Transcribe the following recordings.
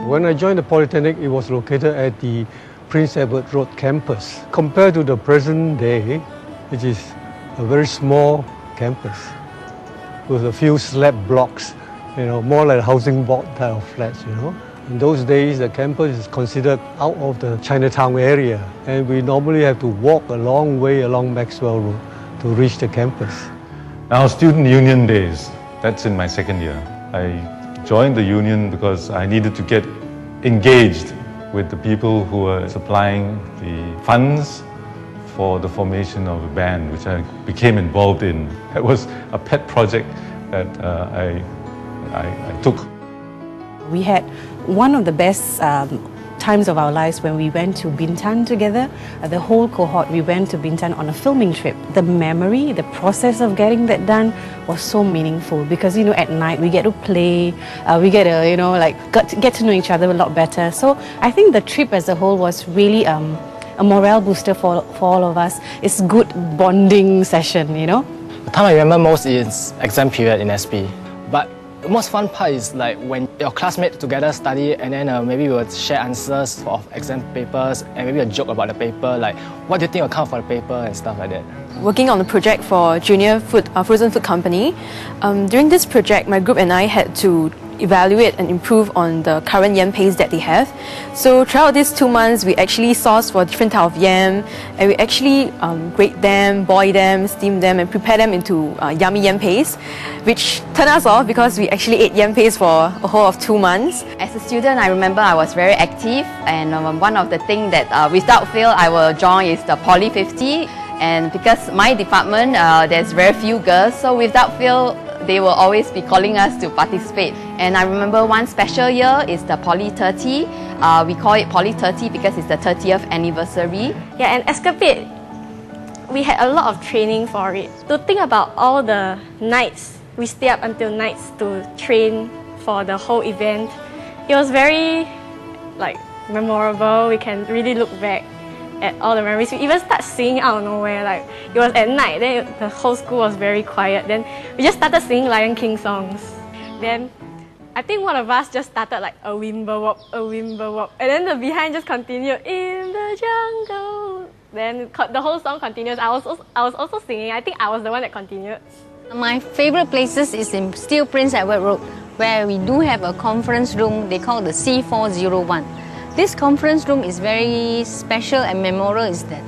When I joined the Polytechnic, it was located at the Prince Edward Road campus. Compared to the present day, it is a very small campus with a few slab blocks, more like a housing board type of flats, In those days, the campus is considered out of the Chinatown area, and we normally have to walk a long way along Maxwell Road to reach the campus. Now, student union days, that's in my second year. I joined the union because I needed to get engaged with the people who were supplying the funds for the formation of a band, which I became involved in. It was a pet project that I took. We had one of the best times of our lives when we went to Bintan together. The whole cohort, we went to Bintan on a filming trip. The memory, the process of getting that done was so meaningful because, at night we get to play, we get to, get to know each other a lot better. So I think the trip as a whole was really a morale booster for all of us. It's good bonding session, The time I remember most is exam period in SP. But the most fun part is like when your classmates together study and then maybe we would share answers of exam papers and maybe a joke about the paper, like what do you think will come for the paper and stuff like that. Working on a project for Junior Frozen Food Company. During this project, my group and I had to evaluate and improve on the current yam paste that they have. So throughout these 2 months, we actually sourced for different types of yam and we actually grate them, boil them, steam them and prepare them into yummy yam paste, which turned us off because we actually ate yam paste for a whole of 2 months. As a student, I remember I was very active and one of the things that without fail I will join is the Poly 50. And because my department, there's very few girls, so without fail, they will always be calling us to participate. And I remember one special year is the Poly 30. We call it Poly 30 because it's the 30th anniversary. Yeah, and Escapade, we had a lot of training for it. To think about all the nights, we stay up until nights to train for the whole event. It was very memorable. We can really look back at all the memories. We even start singing out of nowhere, it was at night, then the whole school was very quiet, then we just started singing Lion King songs. Then I think one of us just started a wimble wop, and then the behind just continued, in the jungle. Then the whole song continues. I was also singing. I think I was the one that continued. My favorite places is in still Prince Edward Road, where we do have a conference room they call the C401. This conference room is very special and memorable is that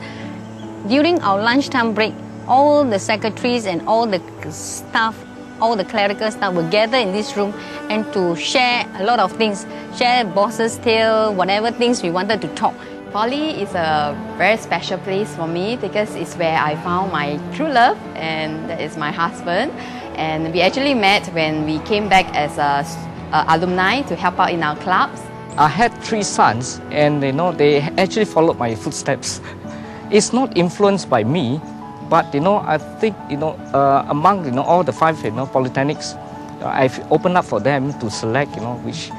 during our lunchtime break, all the secretaries and all the staff, all the clerical staff will gather in this room and to share a lot of things, share boss's tale, whatever things we wanted to talk. Poly is a very special place for me because it's where I found my true love, and that is my husband. And we actually met when we came back as alumni to help out in our clubs. I had 3 sons and they actually followed my footsteps. It's not influenced by me, but I think among all the 5 polytechnics, I've opened up for them to select which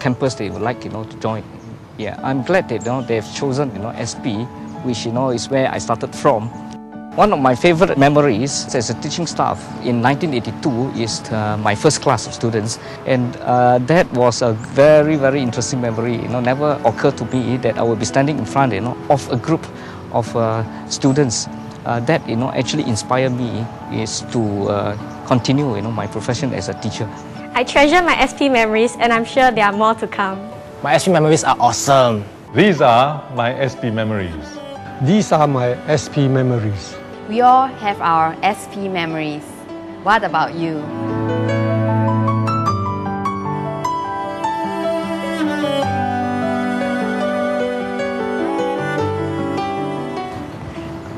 campus they would like to join. Yeah, I'm glad that they've chosen SP, which is where I started from. One of my favorite memories as a teaching staff in 1982 is my first class of students, and that was a very, very interesting memory. Never occurred to me that I would be standing in front of a group of students. That actually inspired me is to continue my profession as a teacher. I treasure my SP memories and I'm sure there are more to come. My SP memories are awesome. These are my SP memories. These are my SP memories. We all have our SP memories. What about you?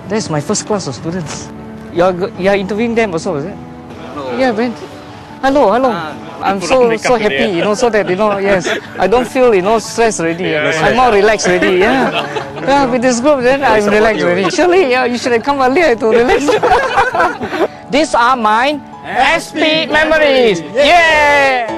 That's my first class of students. You're interviewing them also, is it? Hello. Yeah, Ben. Hello. I'm so happy, so that yes, I don't feel stressed already. I'm more relaxed already. Yeah, with this group, then I'm relaxed already. Surely, you should have come earlier to relax. These are my SP memories. Yeah.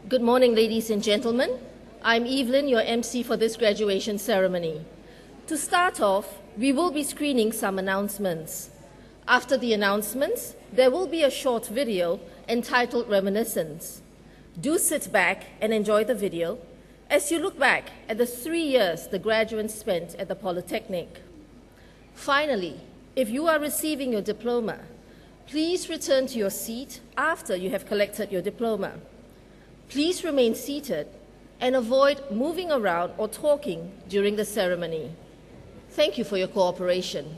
Good morning, ladies and gentlemen. I'm Evelyn, your MC for this graduation ceremony. To start off, we will be screening some announcements. After the announcements, there will be a short video entitled Reminiscence. Do sit back and enjoy the video as you look back at the 3 years the graduates spent at the Polytechnic. Finally, if you are receiving your diploma, please return to your seat after you have collected your diploma. Please remain seated and avoid moving around or talking during the ceremony. Thank you for your cooperation.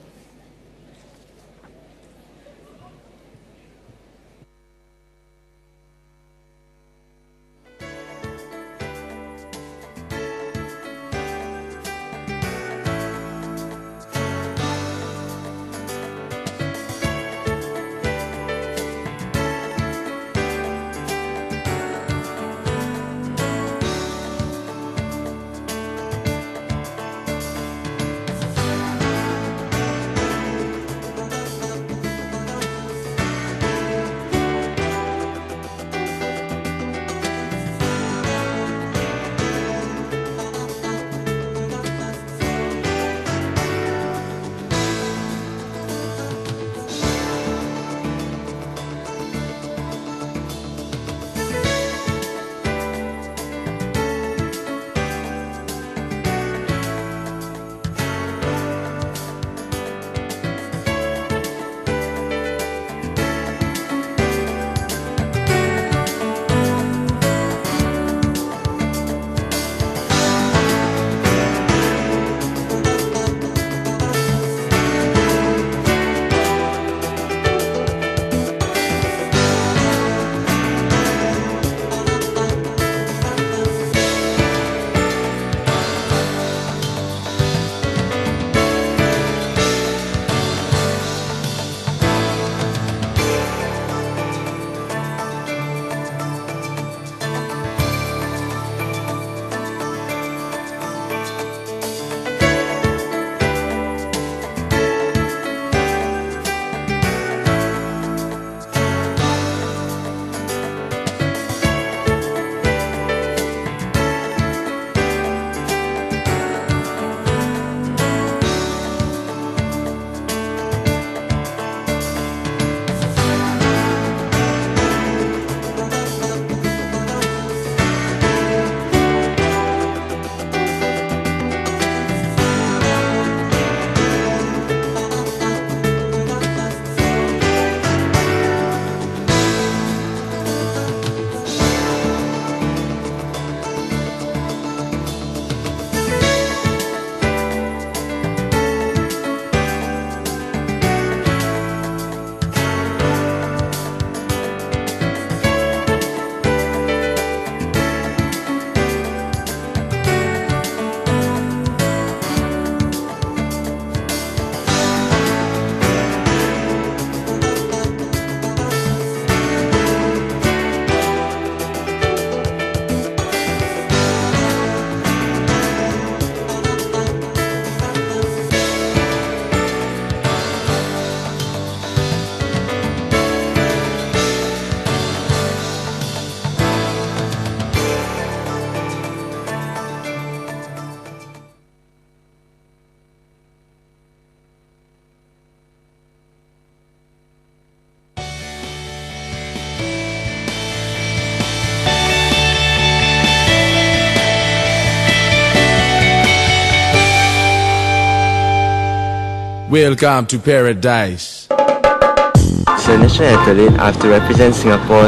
Welcome to paradise. As a national athlete, I have to represent Singapore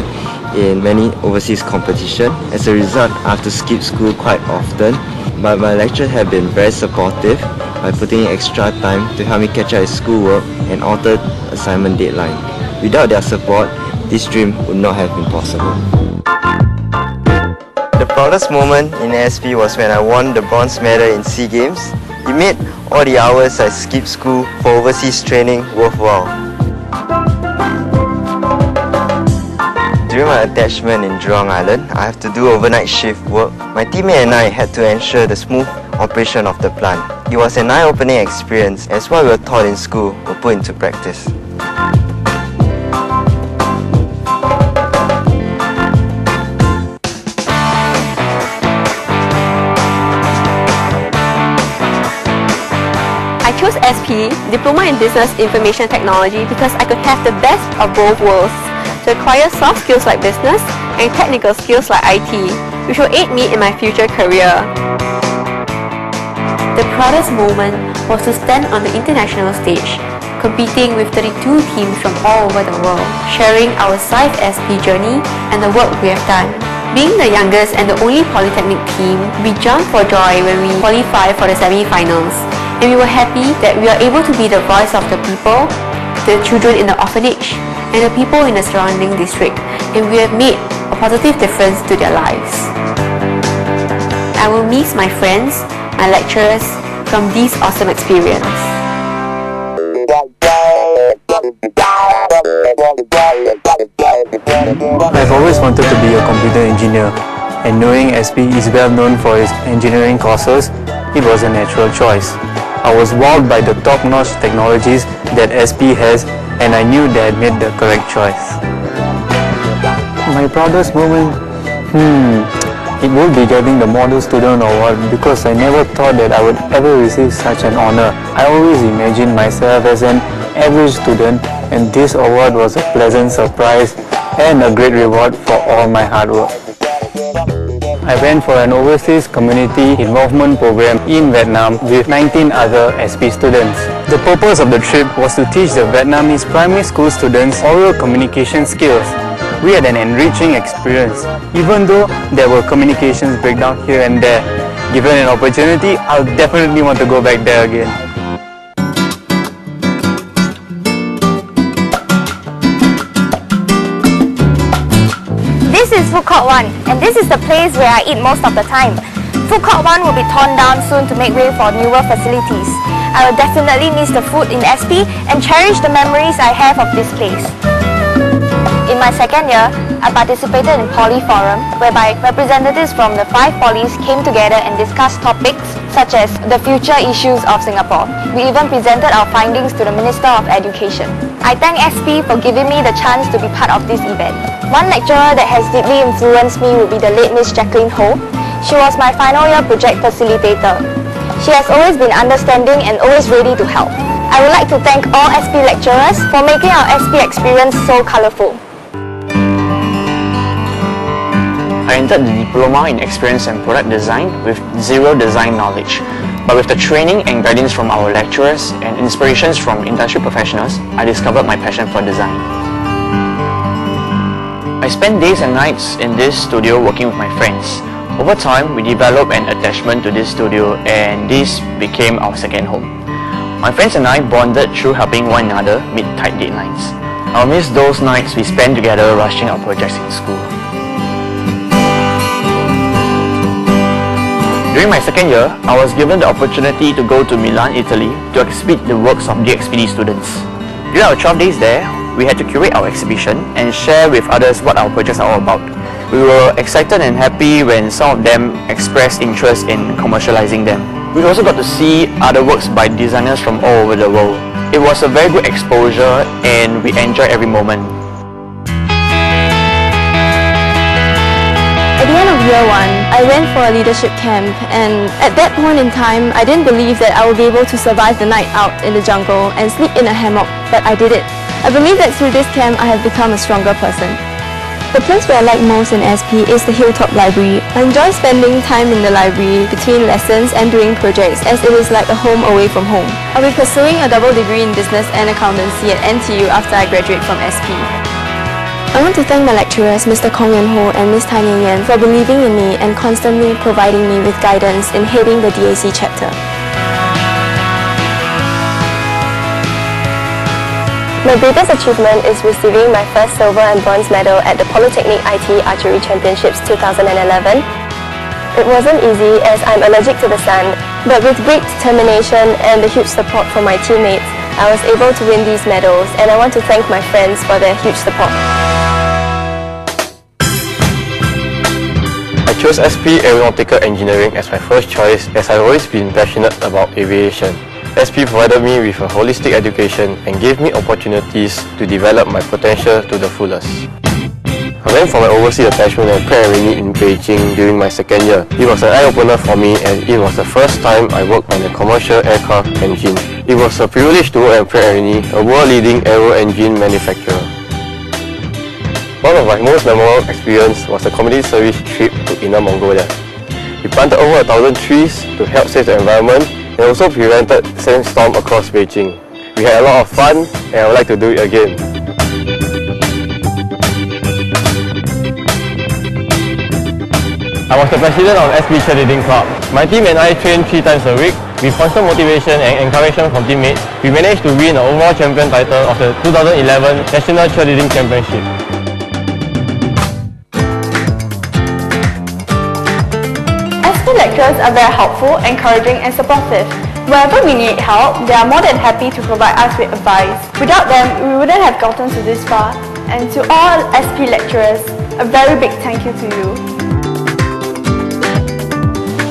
in many overseas competitions. As a result, I have to skip school quite often, but my lecturers have been very supportive by putting in extra time to help me catch up with schoolwork and alter assignment deadline. Without their support, this dream would not have been possible. The proudest moment in ASP was when I won the bronze medal in SEA Games. It made all the hours I skipped school for overseas training worthwhile. During my attachment in Jurong Island, I have to do overnight shift work. My teammate and I had to ensure the smooth operation of the plant. It was an eye-opening experience as what we were taught in school were put into practice. IT, Diploma in Business Information Technology, because I could have the best of both worlds to acquire soft skills like business and technical skills like IT, which will aid me in my future career. The proudest moment was to stand on the international stage, competing with 32 teams from all over the world, sharing our SIFE SP journey and the work we have done. Being the youngest and the only Polytechnic team, we jumped for joy when we qualified for the semi-finals. And we were happy that we are able to be the voice of the people, the children in the orphanage, and the people in the surrounding district. And we have made a positive difference to their lives. I will miss my friends, my lecturers from this awesome experience. I've always wanted to be a computer engineer, and knowing SP is well known for its engineering courses, it was a natural choice. I was wowed by the top-notch technologies that SP has, and I knew that I made the correct choice. My proudest moment? It would be getting the Model Student Award, because I never thought that I would ever receive such an honor. I always imagined myself as an average student, and this award was a pleasant surprise and a great reward for all my hard work. I went for an overseas community involvement program in Vietnam with 19 other SP students. The purpose of the trip was to teach the Vietnamese primary school students oral communication skills. We had an enriching experience, even though there were communications breakdown here and there. Given an opportunity, I'll definitely want to go back there again. This is Food Court 1, and this is the place where I eat most of the time. Food Court 1 will be torn down soon to make way for newer facilities. I will definitely miss the food in SP and cherish the memories I have of this place. In my second year, I participated in Poly Forum, whereby representatives from the 5 polys came together and discussed topics such as the future issues of Singapore. We even presented our findings to the Minister of Education. I thank SP for giving me the chance to be part of this event. One lecturer that has deeply influenced me would be the late Miss Jacqueline Ho. She was my final year project facilitator. She has always been understanding and always ready to help. I would like to thank all SP lecturers for making our SP experience so colourful. I entered the Diploma in Experience and Product Design with zero design knowledge. But with the training and guidance from our lecturers and inspirations from industry professionals, I discovered my passion for design. I spent days and nights in this studio working with my friends. Over time, we developed an attachment to this studio, and this became our second home. My friends and I bonded through helping one another meet tight deadlines. I'll miss those nights we spent together rushing our projects in school. During my second year, I was given the opportunity to go to Milan, Italy to exhibit the works of the DXPD students. During our 12 days there, we had to curate our exhibition and share with others what our projects are all about. We were excited and happy when some of them expressed interest in commercializing them. We also got to see other works by designers from all over the world. It was a very good exposure and we enjoyed every moment. At the end of year 1, I went for a leadership camp, and at that point in time, I didn't believe that I would be able to survive the night out in the jungle and sleep in a hammock, but I did it. I believe that through this camp, I have become a stronger person. The place where I like most in SP is the Hilltop Library. I enjoy spending time in the library between lessons and doing projects, as it is like a home away from home. I'll be pursuing a double degree in business and accountancy at NTU after I graduate from SP. I want to thank my lecturers, Mr. Kong Yan Ho and Ms. Tan Yan Yan, for believing in me and constantly providing me with guidance in heading the DAC chapter. My greatest achievement is receiving my first silver and bronze medal at the Polytechnic IT Archery Championships 2011. It wasn't easy as I'm allergic to the sun, but with great determination and the huge support from my teammates, I was able to win these medals, and I want to thank my friends for their huge support. I chose SP Aeronautical Engineering as my first choice, as I've always been passionate about aviation. SP provided me with a holistic education and gave me opportunities to develop my potential to the fullest. I went for my overseas attachment at Pratt & Whitney in Beijing during my second year. It was an eye-opener for me, and it was the first time I worked on a commercial aircraft engine. It was a privilege to work at Pratt & Whitney, a world-leading aero engine manufacturer. One of my most memorable experiences was a community service trip to Inner Mongolia. We planted over 1,000 trees to help save the environment and also prevented sandstorm across Beijing. We had a lot of fun and I would like to do it again. I was the president of SP Cheerleading Club. My team and I trained 3 times a week. With constant motivation and encouragement from teammates, we managed to win the overall champion title of the 2011 National Cheerleading Championship. SP lecturers are very helpful, encouraging and supportive. Wherever we need help, they are more than happy to provide us with advice. Without them, we wouldn't have gotten to this far. And to all SP lecturers, a very big thank you to you.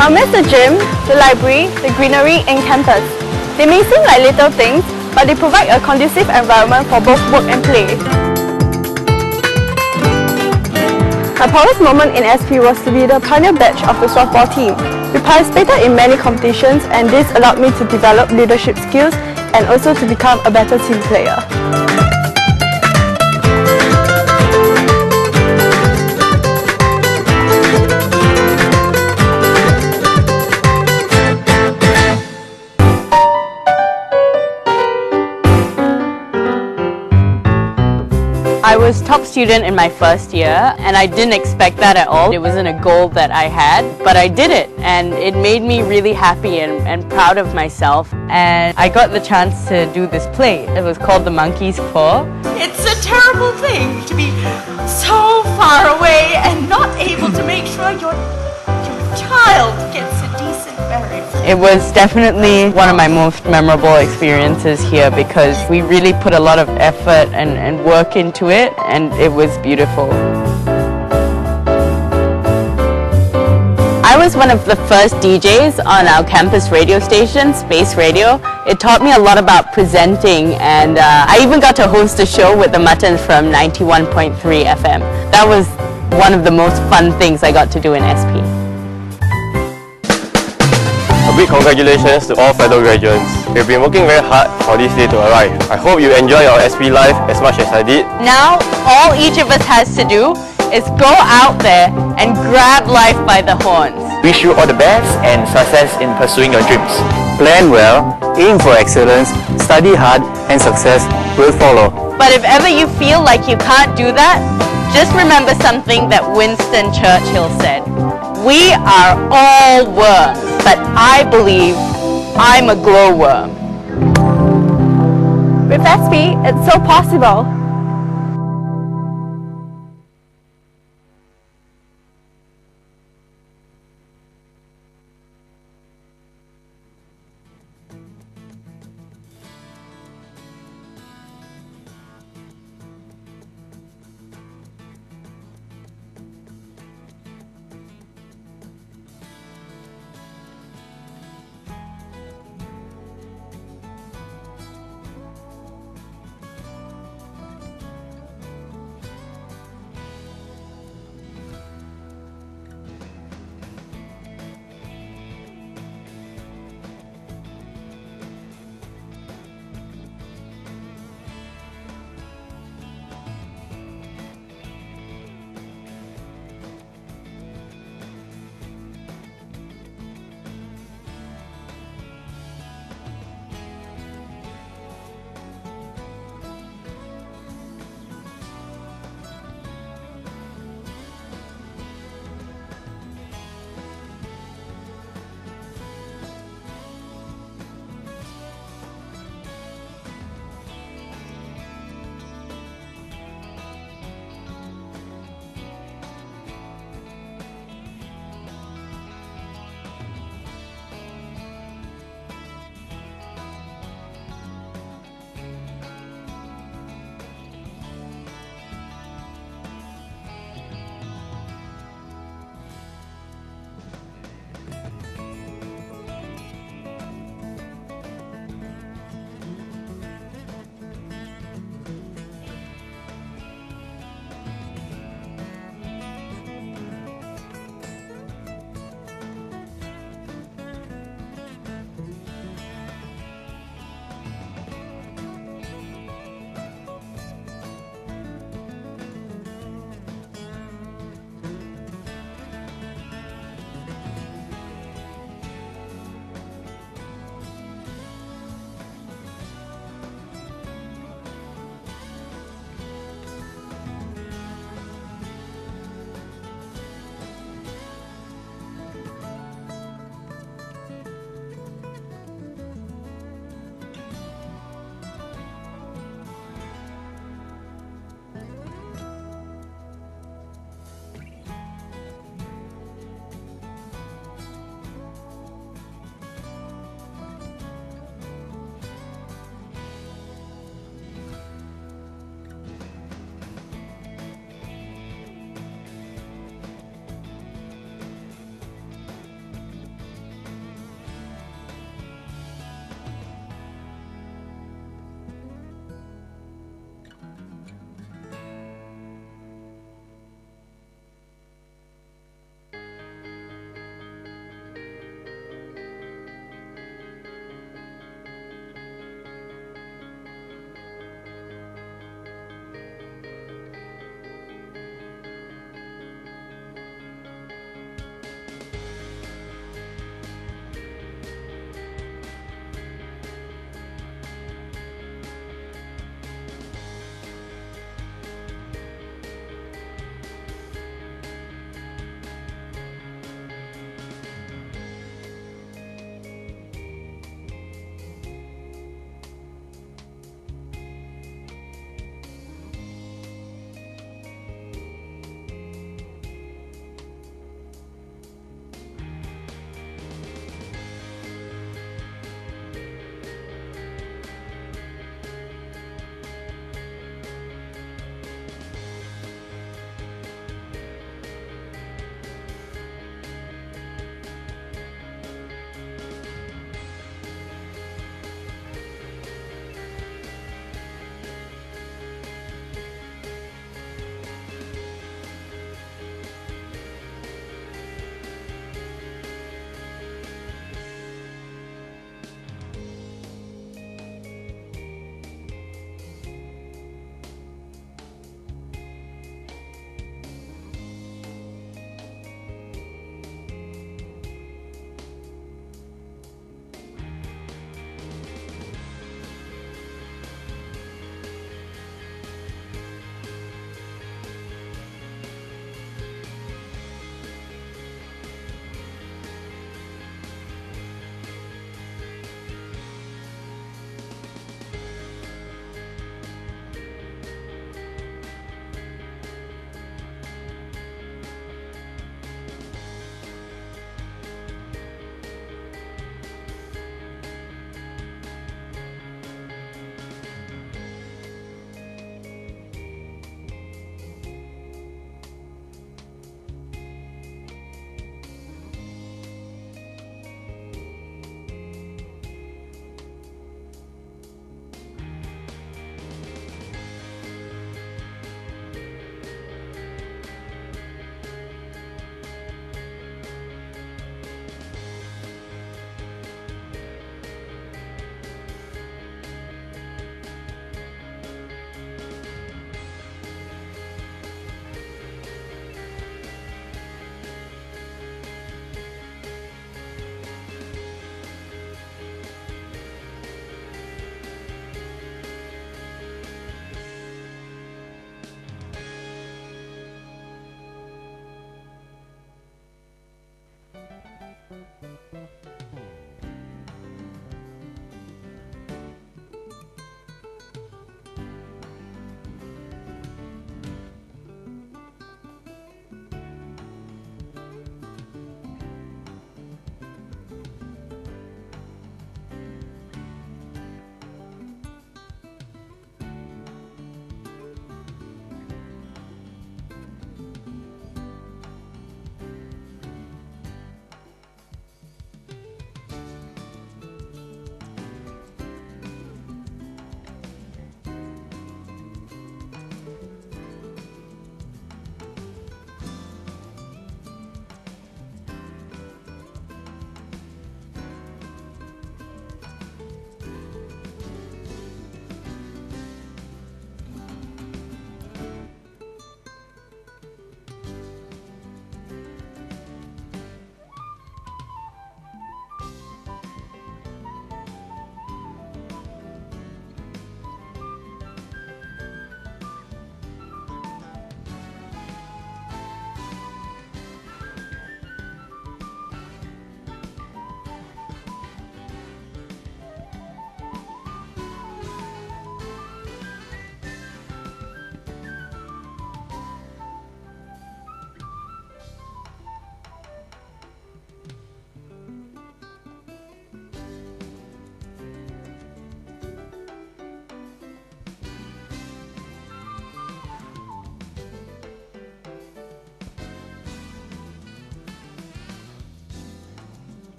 I'll miss the gym, the library, the greenery in campus. They may seem like little things, but they provide a conducive environment for both work and play. My proudest moment in SP was to be the pioneer batch of the softball team. We participated in many competitions and this allowed me to develop leadership skills and also to become a better team player. I was top student in my first year and I didn't expect that at all. It wasn't a goal that I had, but I did it and it made me really happy and proud of myself. And I got the chance to do this play. It was called The Monkey's Claw. It's a terrible thing to be so far away and not able to make sure your child gets a decent burial. It was definitely one of my most memorable experiences here because we really put a lot of effort and work into it and it was beautiful. I was one of the first DJs on our campus radio station, Space Radio. It taught me a lot about presenting and I even got to host a show with the Muttons from 91.3 FM. That was one of the most fun things I got to do in SP. A big congratulations to all fellow graduates. We've been working very hard for this day to arrive. I hope you enjoy your SP life as much as I did. Now, all each of us has to do is go out there and grab life by the horns. Wish you all the best and success in pursuing your dreams. Plan well, aim for excellence, study hard, and success will follow. But if ever you feel like you can't do that, just remember something that Winston Churchill said. We are all worms, but I believe I'm a glowworm. With SP, it's so possible.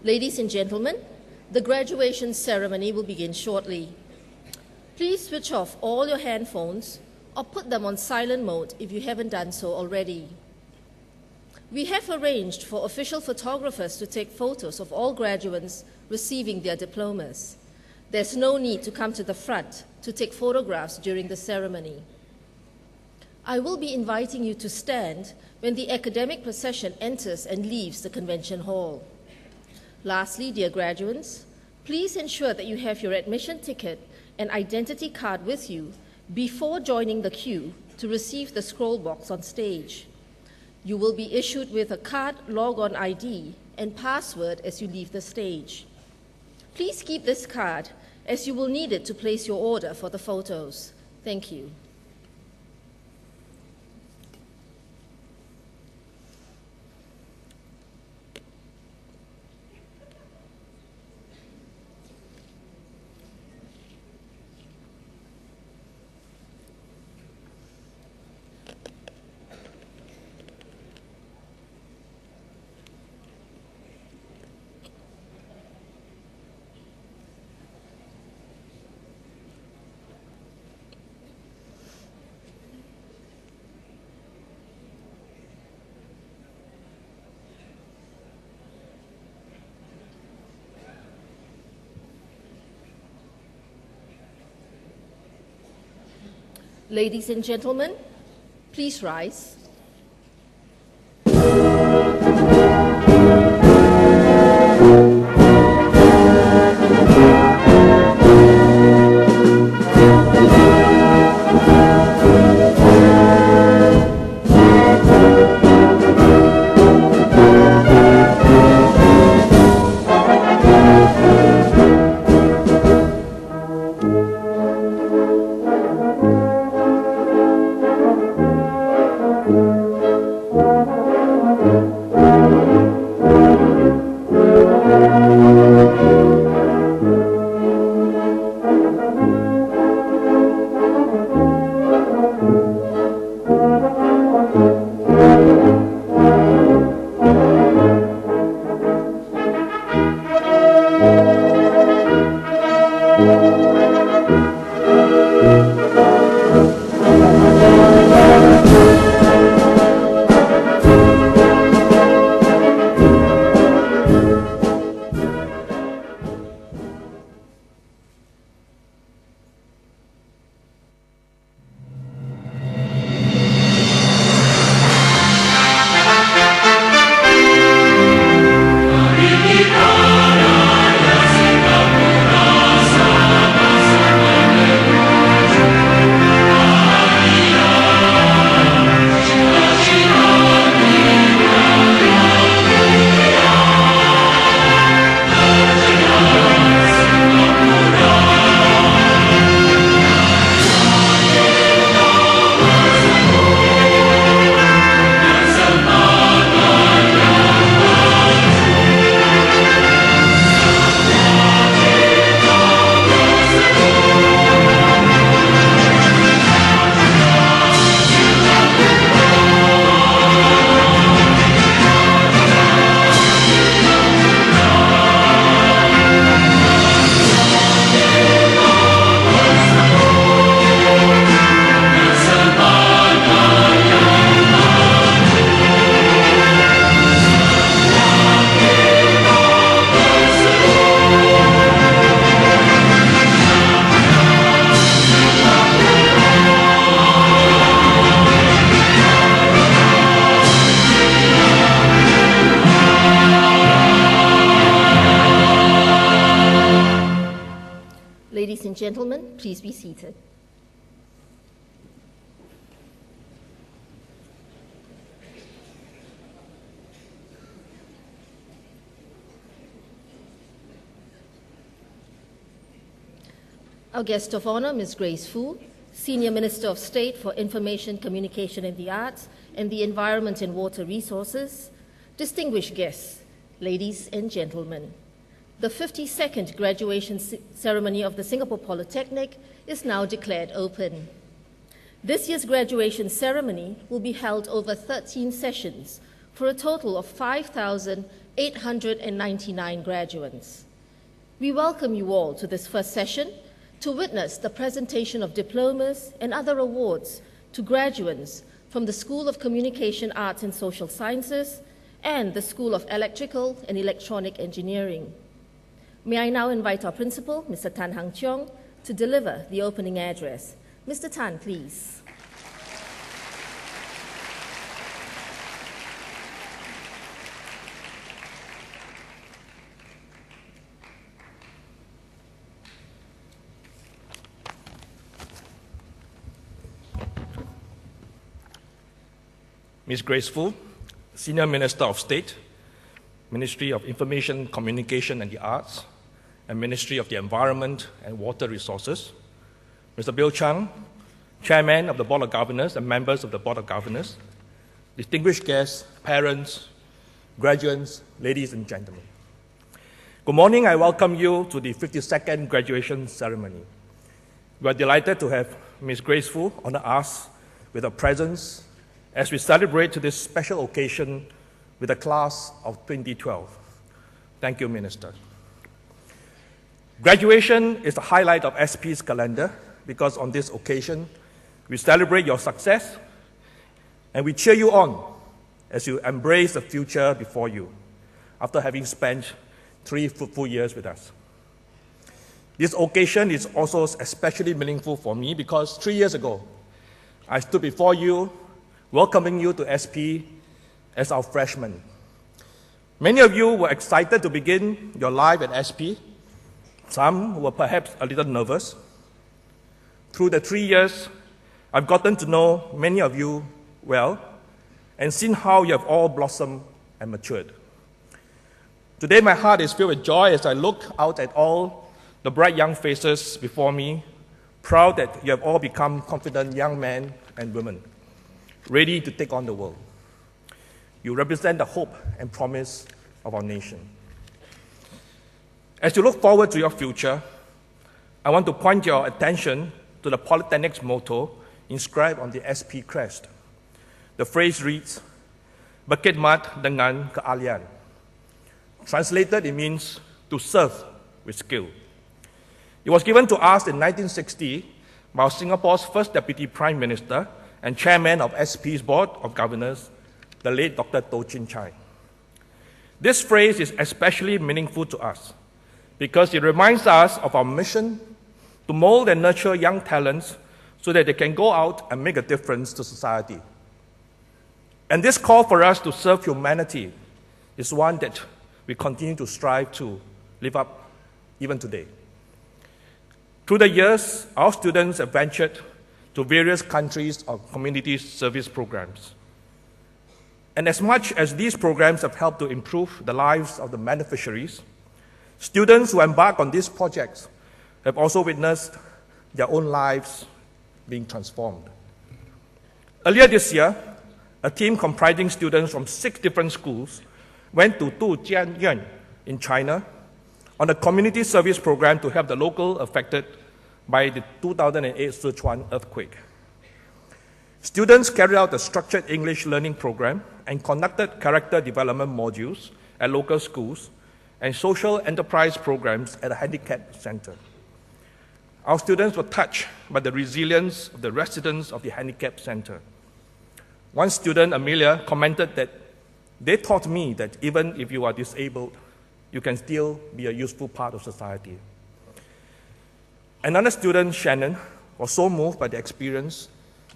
Ladies and gentlemen, the graduation ceremony will begin shortly. Please switch off all your handphones or put them on silent mode if you haven't done so already. We have arranged for official photographers to take photos of all graduates receiving their diplomas. There's no need to come to the front to take photographs during the ceremony. I will be inviting you to stand when the academic procession enters and leaves the convention hall. Lastly, dear graduates, please ensure that you have your admission ticket and identity card with you before joining the queue to receive the scroll box on stage. You will be issued with a card log-on ID and password as you leave the stage. Please keep this card as you will need it to place your order for the photos. Thank you. Ladies and gentlemen, please rise. Ladies and gentlemen, please be seated. Our guest of honor, Ms. Grace Fu, Senior Minister of State for Information, Communication and the Arts and the Environment and Water Resources, distinguished guests, ladies and gentlemen. The 52nd graduation ceremony of the Singapore Polytechnic is now declared open. This year's graduation ceremony will be held over 13 sessions for a total of 5,899 graduates. We welcome you all to this first session to witness the presentation of diplomas and other awards to graduates from the School of Communication Arts and Social Sciences and the School of Electrical and Electronic Engineering. May I now invite our principal, Mr. Tan Hang Cheong, to deliver the opening address. Mr. Tan, please. Ms. Grace Fu, Senior Minister of State, Ministry of Information, Communication and the Arts, and Ministry of the Environment and Water Resources, Mr. Bill Chung, Chairman of the Board of Governors and members of the Board of Governors, distinguished guests, parents, graduates, ladies and gentlemen. Good morning. I welcome you to the 52nd graduation ceremony. We are delighted to have Ms. Grace Fu honor us with her presence as we celebrate this special occasion with the class of 2012. Thank you, Minister. Graduation is the highlight of SP's calendar because on this occasion, we celebrate your success and we cheer you on as you embrace the future before you after having spent 3 fruitful years with us. This occasion is also especially meaningful for me because 3 years ago, I stood before you welcoming you to SP as our freshmen. Many of you were excited to begin your life at SP. Some were perhaps a little nervous. Through the 3 years, I've gotten to know many of you well and seen how you have all blossomed and matured. Today, my heart is filled with joy as I look out at all the bright young faces before me, proud that you have all become confident young men and women, ready to take on the world. You represent the hope and promise of our nation. As you look forward to your future, I want to point your attention to the Polytechnic's motto inscribed on the SP crest. The phrase reads, "Berkhidmat dengan keahlian." Translated, it means to serve with skill. It was given to us in 1960 by Singapore's first Deputy Prime Minister and Chairman of SP's Board of Governors, the late Dr. Toh Chin Chye. This phrase is especially meaningful to us because it reminds us of our mission to mold and nurture young talents so that they can go out and make a difference to society. And this call for us to serve humanity is one that we continue to strive to live up even today. Through the years, our students have ventured to various countries or community service programs. And as much as these programs have helped to improve the lives of the beneficiaries, students who embark on these projects have also witnessed their own lives being transformed. Earlier this year, a team comprising students from 6 different schools went to Tujianyuan in China on a community service program to help the local affected by the 2008 Sichuan earthquake. Students carried out a structured English learning program and conducted character development modules at local schools and social enterprise programs at a handicap center. Our students were touched by the resilience of the residents of the handicap center. One student, Amelia, commented that they taught me that even if you are disabled, you can still be a useful part of society. Another student, Shannon, was so moved by the experience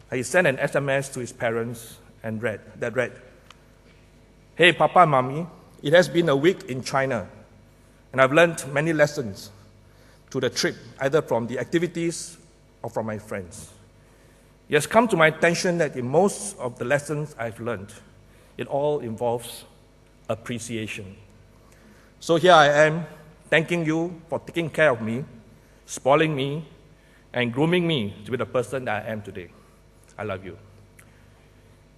that he sent an SMS to his parents and read, "Hey, Papa and Mommy, it has been a week in China, and I've learned many lessons through the trip, either from the activities or from my friends. It has come to my attention that in most of the lessons I've learned, it all involves appreciation. So here I am, thanking you for taking care of me, spoiling me, and grooming me to be the person that I am today. I love you."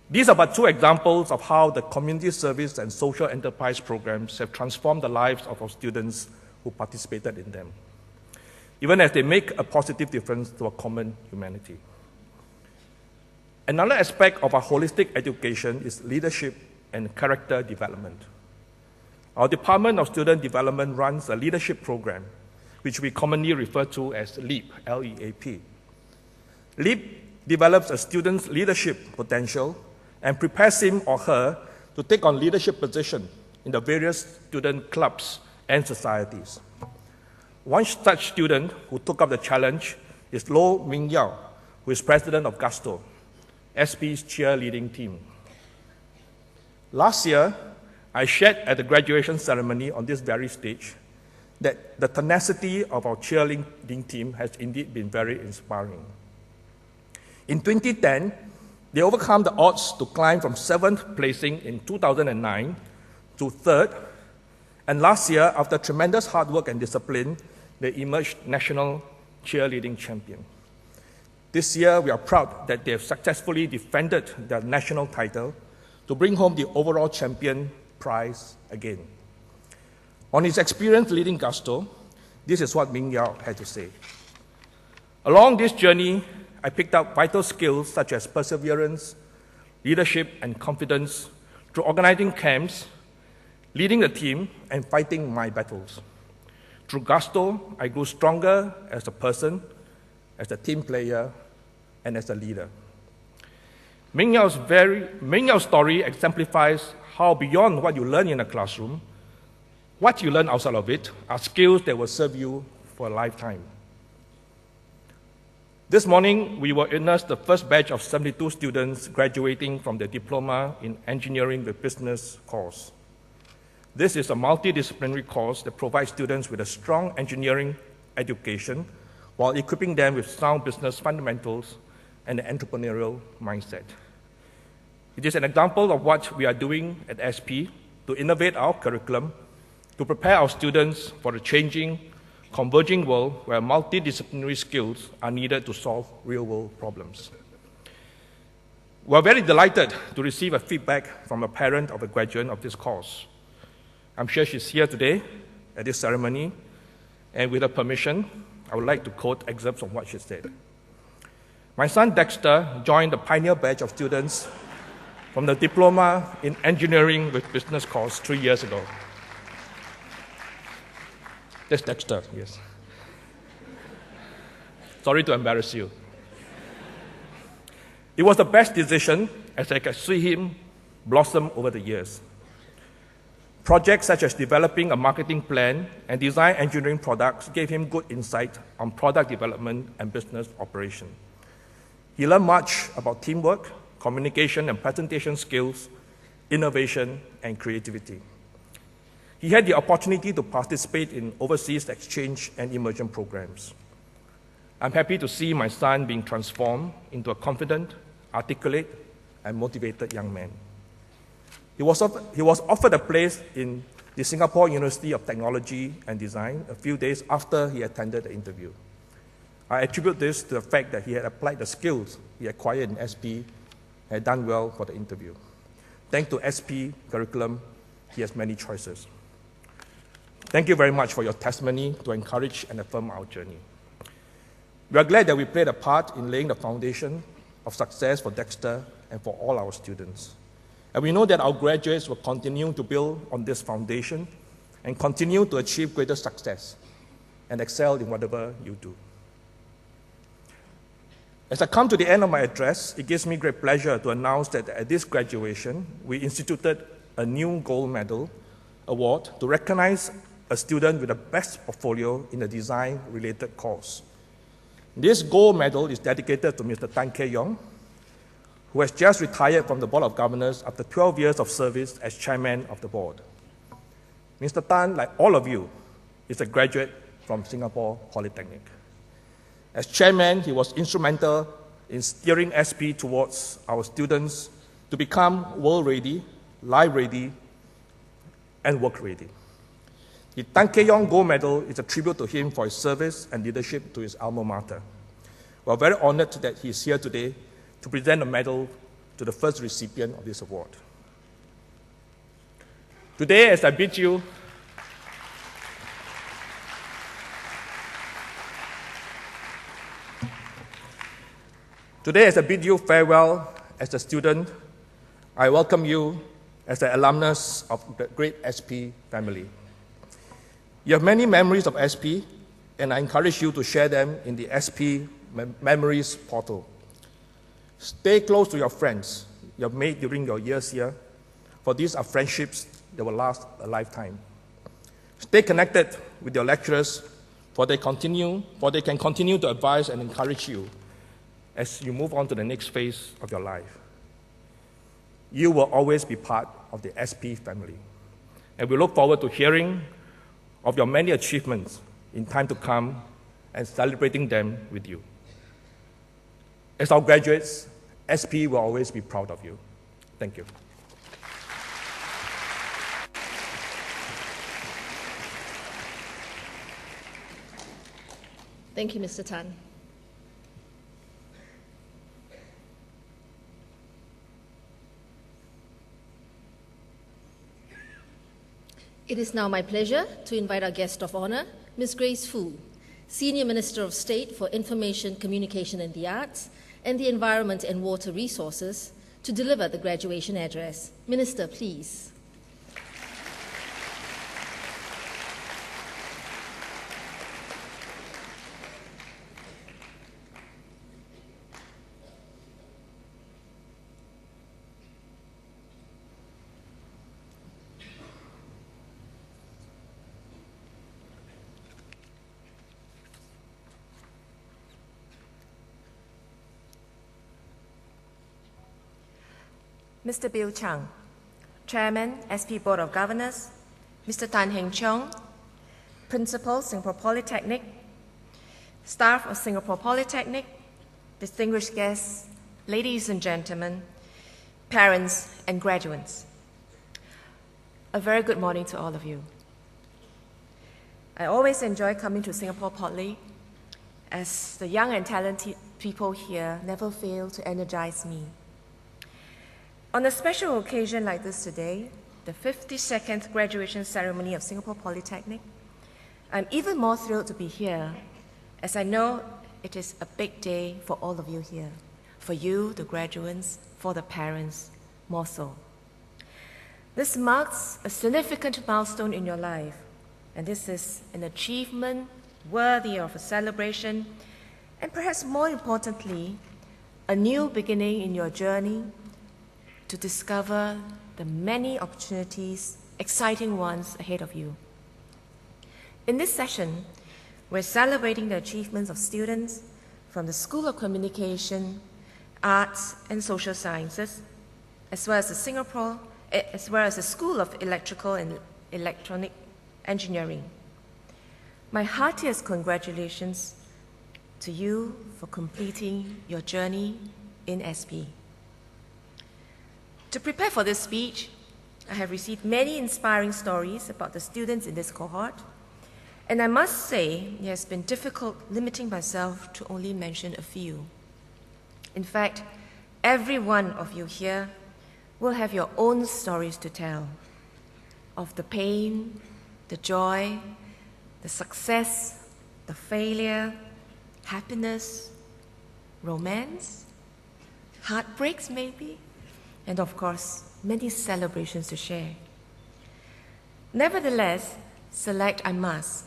These are but 2 examples of how the community service and social enterprise programs have transformed the lives of our students who participated in them, even as they make a positive difference to our common humanity. Another aspect of our holistic education is leadership and character development. Our Department of Student Development runs a leadership program, which we commonly refer to as LEAP, L-E-A-P. LEAP develops a student's leadership potential and prepares him or her to take on leadership positions in the various student clubs and societies. One such student who took up the challenge is Lo Ming Yao, who is president of Gusto, SP's cheerleading team. Last year, I shared at the graduation ceremony on this very stage that the tenacity of our cheerleading team has indeed been very inspiring. In 2010, they overcome the odds to climb from 7th placing in 2009 to 3rd, and last year, after tremendous hard work and discipline, they emerged national cheerleading champion. This year, we are proud that they have successfully defended their national title to bring home the overall champion prize again. On his experience leading Gusto, this is what Ming Yao had to say. Along this journey, I picked up vital skills such as perseverance, leadership, and confidence through organizing camps, leading the team, and fighting my battles. Through Gusto, I grew stronger as a person, as a team player, and as a leader. Ming Yao's story exemplifies how beyond what you learn in a classroom, what you learn outside of it are skills that will serve you for a lifetime. This morning, we will witness the first batch of 72 students graduating from the Diploma in Engineering with Business course. This is a multidisciplinary course that provides students with a strong engineering education while equipping them with sound business fundamentals and an entrepreneurial mindset. It is an example of what we are doing at SP to innovate our curriculum, to prepare our students for the changing, converging world where multidisciplinary skills are needed to solve real-world problems. We are very delighted to receive a feedback from a parent of a graduate of this course. I'm sure she's here today at this ceremony, and with her permission, I would like to quote excerpts from what she said. My son Dexter joined the pioneer batch of students from the Diploma in Engineering with Business course 3 years ago. That's Dexter, yes. Sorry to embarrass you. It was the best decision as I could see him blossom over the years. Projects such as developing a marketing plan and design engineering products gave him good insight on product development and business operation. He learned much about teamwork, communication and presentation skills, innovation, and creativity. He had the opportunity to participate in overseas exchange and immersion programs. I'm happy to see my son being transformed into a confident, articulate, and motivated young man. He was offered a place in the Singapore University of Technology and Design a few days after he attended the interview. I attribute this to the fact that he had applied the skills he acquired in SP and had done well for the interview. Thanks to SP curriculum, he has many choices. Thank you very much for your testimony to encourage and affirm our journey. We are glad that we played a part in laying the foundation of success for Dexter and for all our students. And we know that our graduates will continue to build on this foundation and continue to achieve greater success and excel in whatever you do. As I come to the end of my address, it gives me great pleasure to announce that at this graduation, we instituted a new gold medal award to recognize a student with the best portfolio in a design-related course. This gold medal is dedicated to Mr. Tan Kee Yong, who has just retired from the Board of Governors after 12 years of service as chairman of the board. Mr. Tan, like all of you, is a graduate from Singapore Polytechnic. As chairman, he was instrumental in steering SP towards our students to become world-ready, live-ready, and work-ready. The Tan Kee Yong Gold Medal is a tribute to him for his service and leadership to his alma mater. We are very honored that he is here today to present a medal to the first recipient of this award. Today, as I bid you farewell as a student, I welcome you as an alumnus of the great SP family. You have many memories of SP, and I encourage you to share them in the SP Memories portal. Stay close to your friends you have made during your years here, for these are friendships that will last a lifetime. Stay connected with your lecturers, for they can continue to advise and encourage you as you move on to the next phase of your life. You will always be part of the SP family, and we look forward to hearing of your many achievements in time to come and celebrating them with you. As our graduates, SP will always be proud of you. Thank you. Thank you, Mr. Tan. It is now my pleasure to invite our guest of honor, Ms. Grace Fu, Senior Minister of State for Information, Communication and the Arts, and the Environment and Water Resources, to deliver the graduation address. Minister, please. Mr. Bill Chung, Chairman, SP Board of Governors, Mr. Tan Heng Cheong, Principal, Singapore Polytechnic, staff of Singapore Polytechnic, distinguished guests, ladies and gentlemen, parents and graduates. A very good morning to all of you. I always enjoy coming to Singapore Poly, as the young and talented people here never fail to energize me. On a special occasion like this today, the 52nd graduation ceremony of Singapore Polytechnic, I'm even more thrilled to be here, as I know it is a big day for all of you here. For you, the graduates, for the parents, more so. This marks a significant milestone in your life, and this is an achievement worthy of a celebration, and perhaps more importantly, a new beginning in your journey to discover the many opportunities, exciting ones ahead of you. In this session, we're celebrating the achievements of students from the School of Communication, Arts and Social Sciences, as well as the School of Electrical and Electronic Engineering. My heartiest congratulations to you for completing your journey in SP. To prepare for this speech, I have received many inspiring stories about the students in this cohort, and I must say it has been difficult limiting myself to only mention a few. In fact, every one of you here will have your own stories to tell of the pain, the joy, the success, the failure, happiness, romance, heartbreaks maybe, and of course, many celebrations to share. Nevertheless, select I must,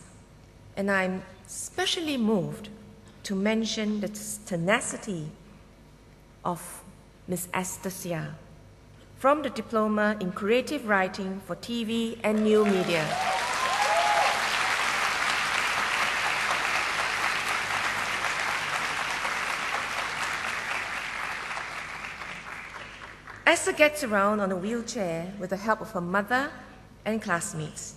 and I'm especially moved to mention the tenacity of Ms. Esther Sia from the Diploma in Creative Writing for TV and New Media. Esther gets around on a wheelchair with the help of her mother and classmates.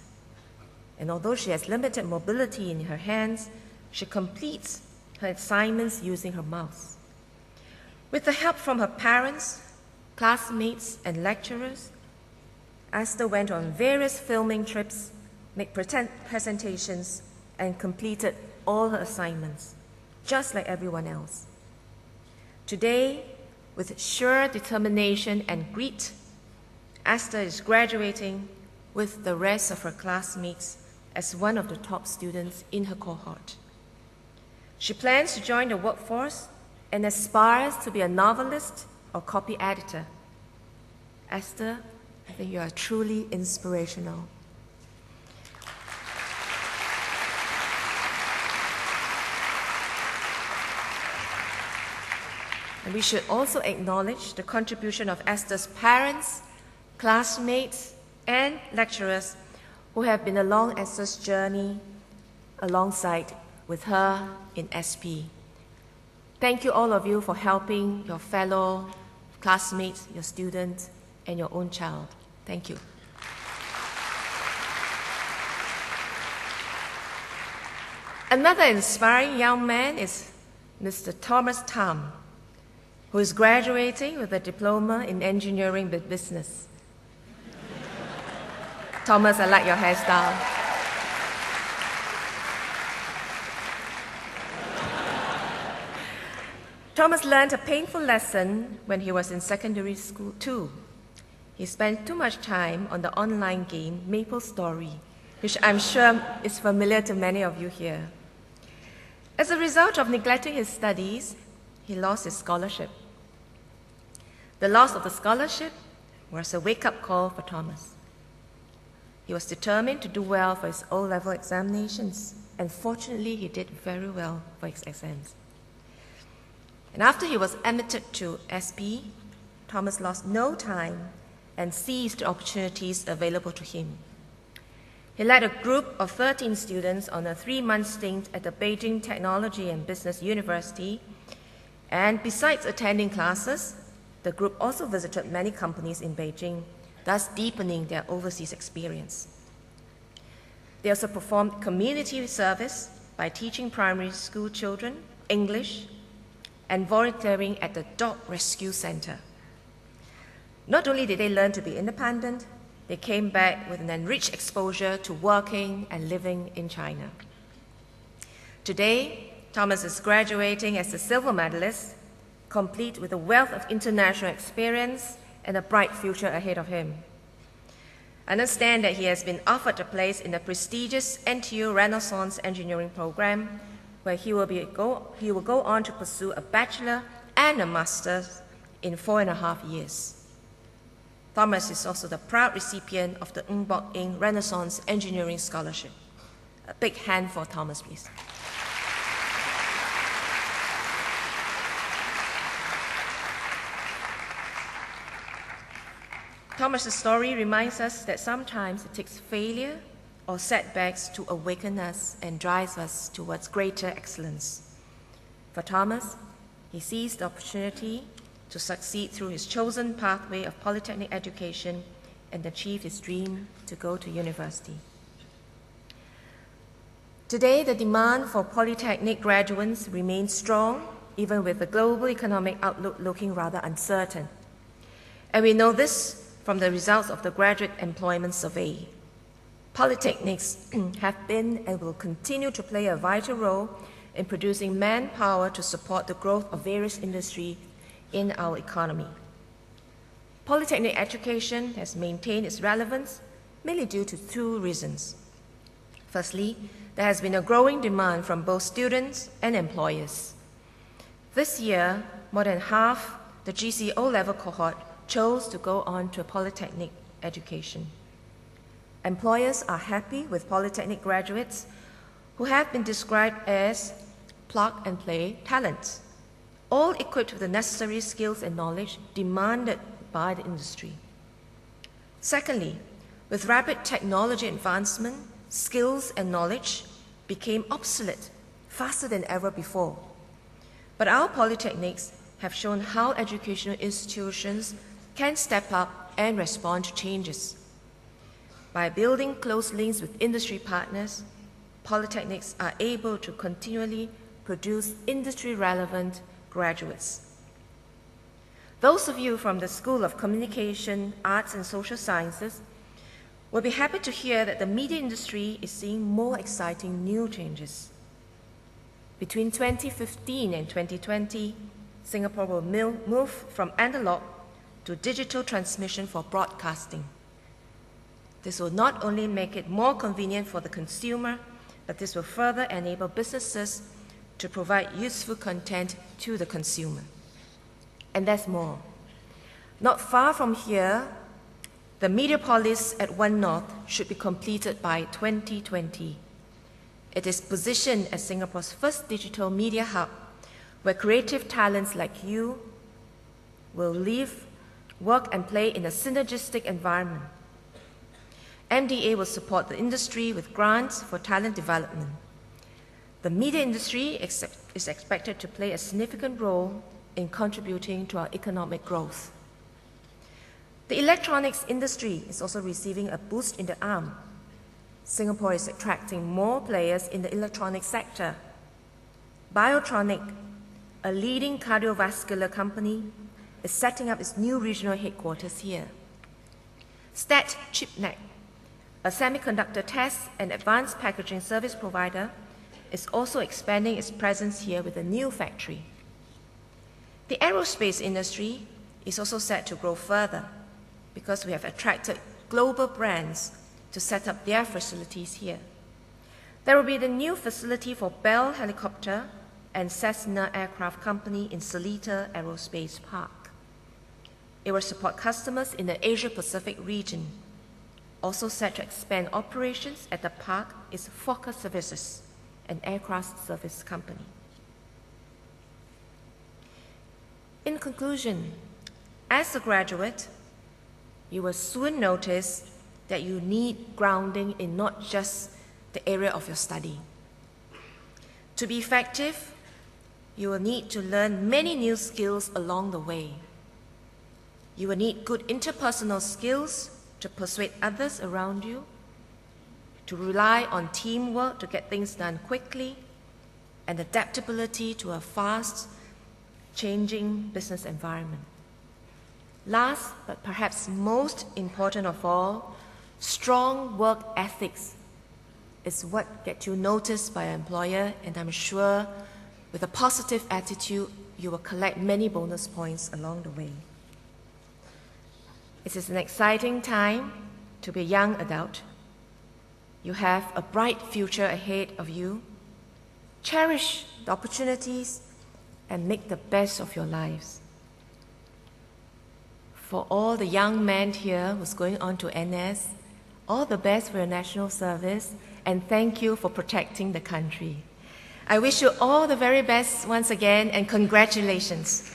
And although she has limited mobility in her hands, she completes her assignments using her mouse. With the help from her parents, classmates, and lecturers, Esther went on various filming trips, made presentations, and completed all her assignments, just like everyone else. Today, with sure determination and grit, Esther is graduating with the rest of her classmates as one of the top students in her cohort. She plans to join the workforce and aspires to be a novelist or copy editor. Esther I think you are truly inspirational. And we should also acknowledge the contribution of Esther's parents, classmates, and lecturers who have been along Esther's journey alongside with her in SP. Thank you all of you for helping your fellow classmates, your students, and your own child. Thank you. Another inspiring young man is Mr. Thomas Tam, who is graduating with a diploma in engineering with business. Thomas, I like your hairstyle. Thomas learned a painful lesson when he was in secondary school too. He spent too much time on the online game MapleStory, which I'm sure is familiar to many of you here. As a result of neglecting his studies, he lost his scholarship. The loss of the scholarship was a wake-up call for Thomas. He was determined to do well for his O-level examinations, and fortunately he did very well for his exams. And after he was admitted to SP, Thomas lost no time and seized the opportunities available to him. He led a group of 13 students on a 3-month stint at the Beijing Technology and Business University, and besides attending classes, the group also visited many companies in Beijing, thus deepening their overseas experience. They also performed community service by teaching primary school children English and volunteering at the Dog Rescue Center. Not only did they learn to be independent, they came back with an enriched exposure to working and living in China. Today, Thomas is graduating as a silver medalist, complete with a wealth of international experience and a bright future ahead of him. I understand that he has been offered a place in the prestigious NTU Renaissance Engineering program, where he will go on to pursue a bachelor and a master's in 4.5 years. Thomas is also the proud recipient of the Ng Bok Ing Renaissance Engineering Scholarship. A big hand for Thomas, please. Thomas's story reminds us that sometimes it takes failure or setbacks to awaken us and drives us towards greater excellence. For Thomas, he seized the opportunity to succeed through his chosen pathway of polytechnic education and achieve his dream to go to university. Today, the demand for polytechnic graduates remains strong, even with the global economic outlook looking rather uncertain. And we know this from the results of the Graduate Employment Survey. Polytechnics have been and will continue to play a vital role in producing manpower to support the growth of various industries in our economy. Polytechnic education has maintained its relevance mainly due to 2 reasons. Firstly, there has been a growing demand from both students and employers. This year, more than half the GC O-level cohort chose to go on to a polytechnic education. Employers are happy with polytechnic graduates who have been described as plug-and-play talents, all equipped with the necessary skills and knowledge demanded by the industry. Secondly, with rapid technology advancement, skills and knowledge became obsolete faster than ever before. But our polytechnics have shown how educational institutions can step up and respond to changes. By building close links with industry partners, polytechnics are able to continually produce industry-relevant graduates. Those of you from the School of Communication, Arts and Social Sciences will be happy to hear that the media industry is seeing more exciting new changes. Between 2015 and 2020, Singapore will move from analog to digital transmission for broadcasting. This will not only make it more convenient for the consumer, but this will further enable businesses to provide useful content to the consumer. And there's more. Not far from here, The Mediapolis at One North should be completed by 2020. It is positioned as Singapore's first digital media hub, where creative talents like you will live, work and play in a synergistic environment. MDA will support the industry with grants for talent development. The media industry is expected to play a significant role in contributing to our economic growth. The electronics industry is also receiving a boost in the arm. Singapore is attracting more players in the electronics sector. Biotronic, a leading cardiovascular company, is setting up its new regional headquarters here. STAT ChipNet, a semiconductor test and advanced packaging service provider, is also expanding its presence here with a new factory. The aerospace industry is also set to grow further because we have attracted global brands to set up their facilities here. There will be the new facility for Bell Helicopter and Cessna Aircraft Company in Seletar Aerospace Park. It will support customers in the Asia-Pacific region. Also set to expand operations at the park is Fokker Services, an aircraft service company. In conclusion, as a graduate, you will soon notice that you need grounding in not just the area of your study. To be effective, you will need to learn many new skills along the way. You will need good interpersonal skills to persuade others around you, to rely on teamwork to get things done quickly, and adaptability to a fast-changing business environment. Last, but perhaps most important of all, strong work ethics is what gets you noticed by an employer, and I'm sure with a positive attitude, you will collect many bonus points along the way. It is an exciting time to be a young adult. You have a bright future ahead of you. Cherish the opportunities and make the best of your lives. For all the young men here who's going on to NS, all the best for your national service, and thank you for protecting the country. I wish you all the very best once again, and congratulations.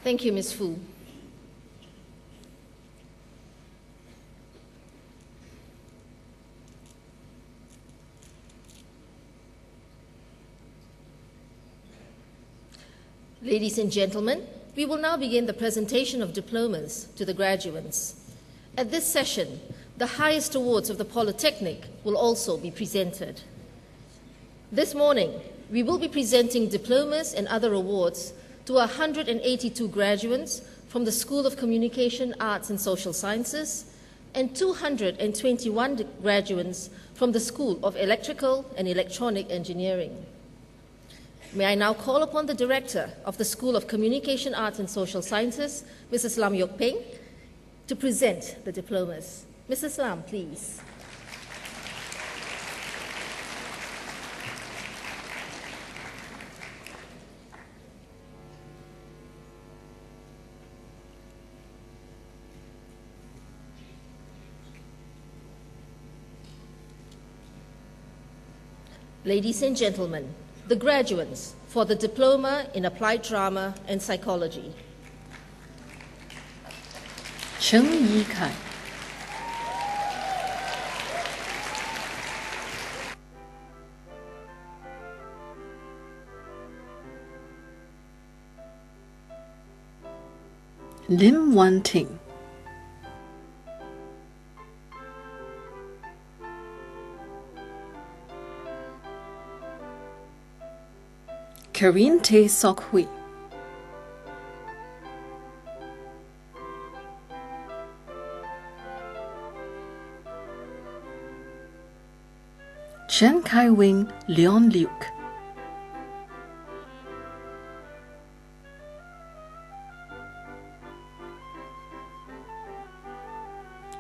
Thank you, Ms. Fu. Ladies and gentlemen, we will now begin the presentation of diplomas to the graduates. At this session, the highest awards of the Polytechnic will also be presented. This morning, we will be presenting diplomas and other awards to 182 graduates from the School of Communication, Arts and Social Sciences and 221 graduates from the School of Electrical and Electronic Engineering. May I now call upon the Director of the School of Communication, Arts and Social Sciences, Mrs. Lam Yok Peng, to present the diplomas. Mrs. Lam, please. Ladies and gentlemen, the graduates for the Diploma in Applied Drama and Psychology. Cheng Yikai. Lim Wan Ting. Karine Tay Sok Hui. Chen Kai Wing Leon Luke.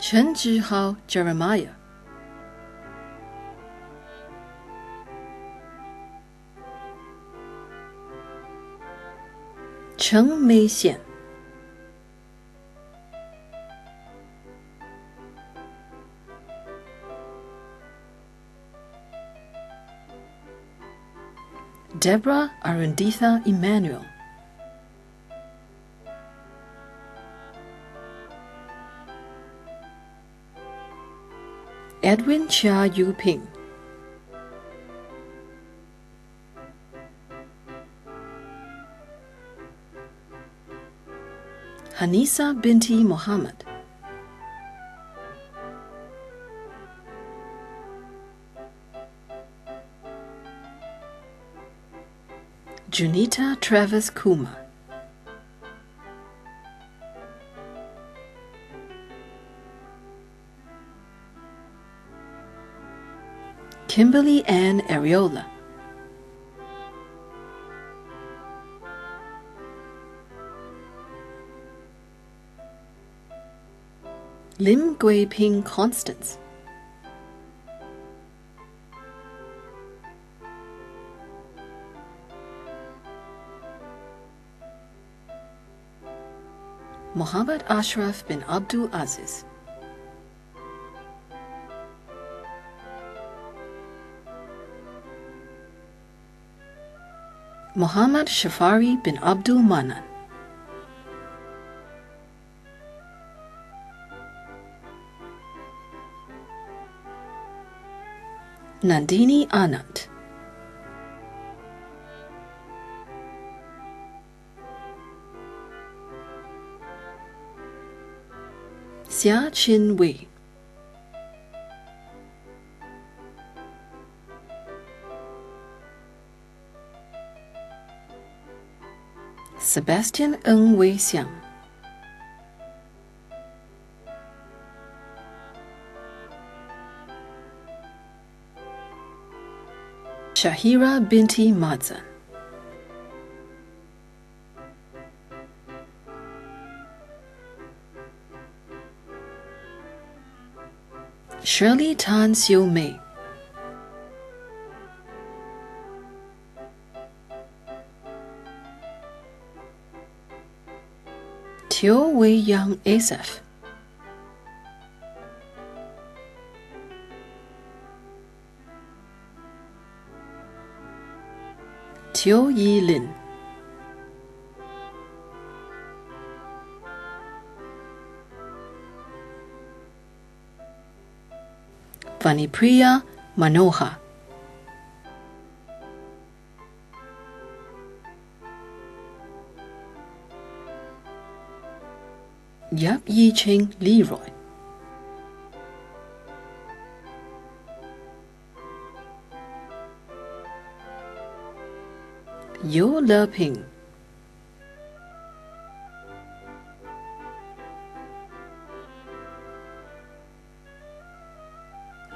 Chen Zhihao Jeremiah. Cheng Mei Xian. Deborah Arunditha Emmanuel. Edwin Chia Yu Ping. Hanisa binti Muhammad. Junita Travis Kuma. Kimberly Ann Areola. Lim Gui Ping Constance. Muhammad Ashraf bin Abdul Aziz. Muhammad Shafari bin Abdul Manan. Nandini Anand. Xia Chin Wei. Sebastian Ng Wei Xiang. Shahira binti Madzan. Shirley Tan Xiu Mei. Teo Wei Yang Asaf. Teo Yi Lin. Vanipriya Manoha. Yap Yi Ching Leroy. Yo Le Ping.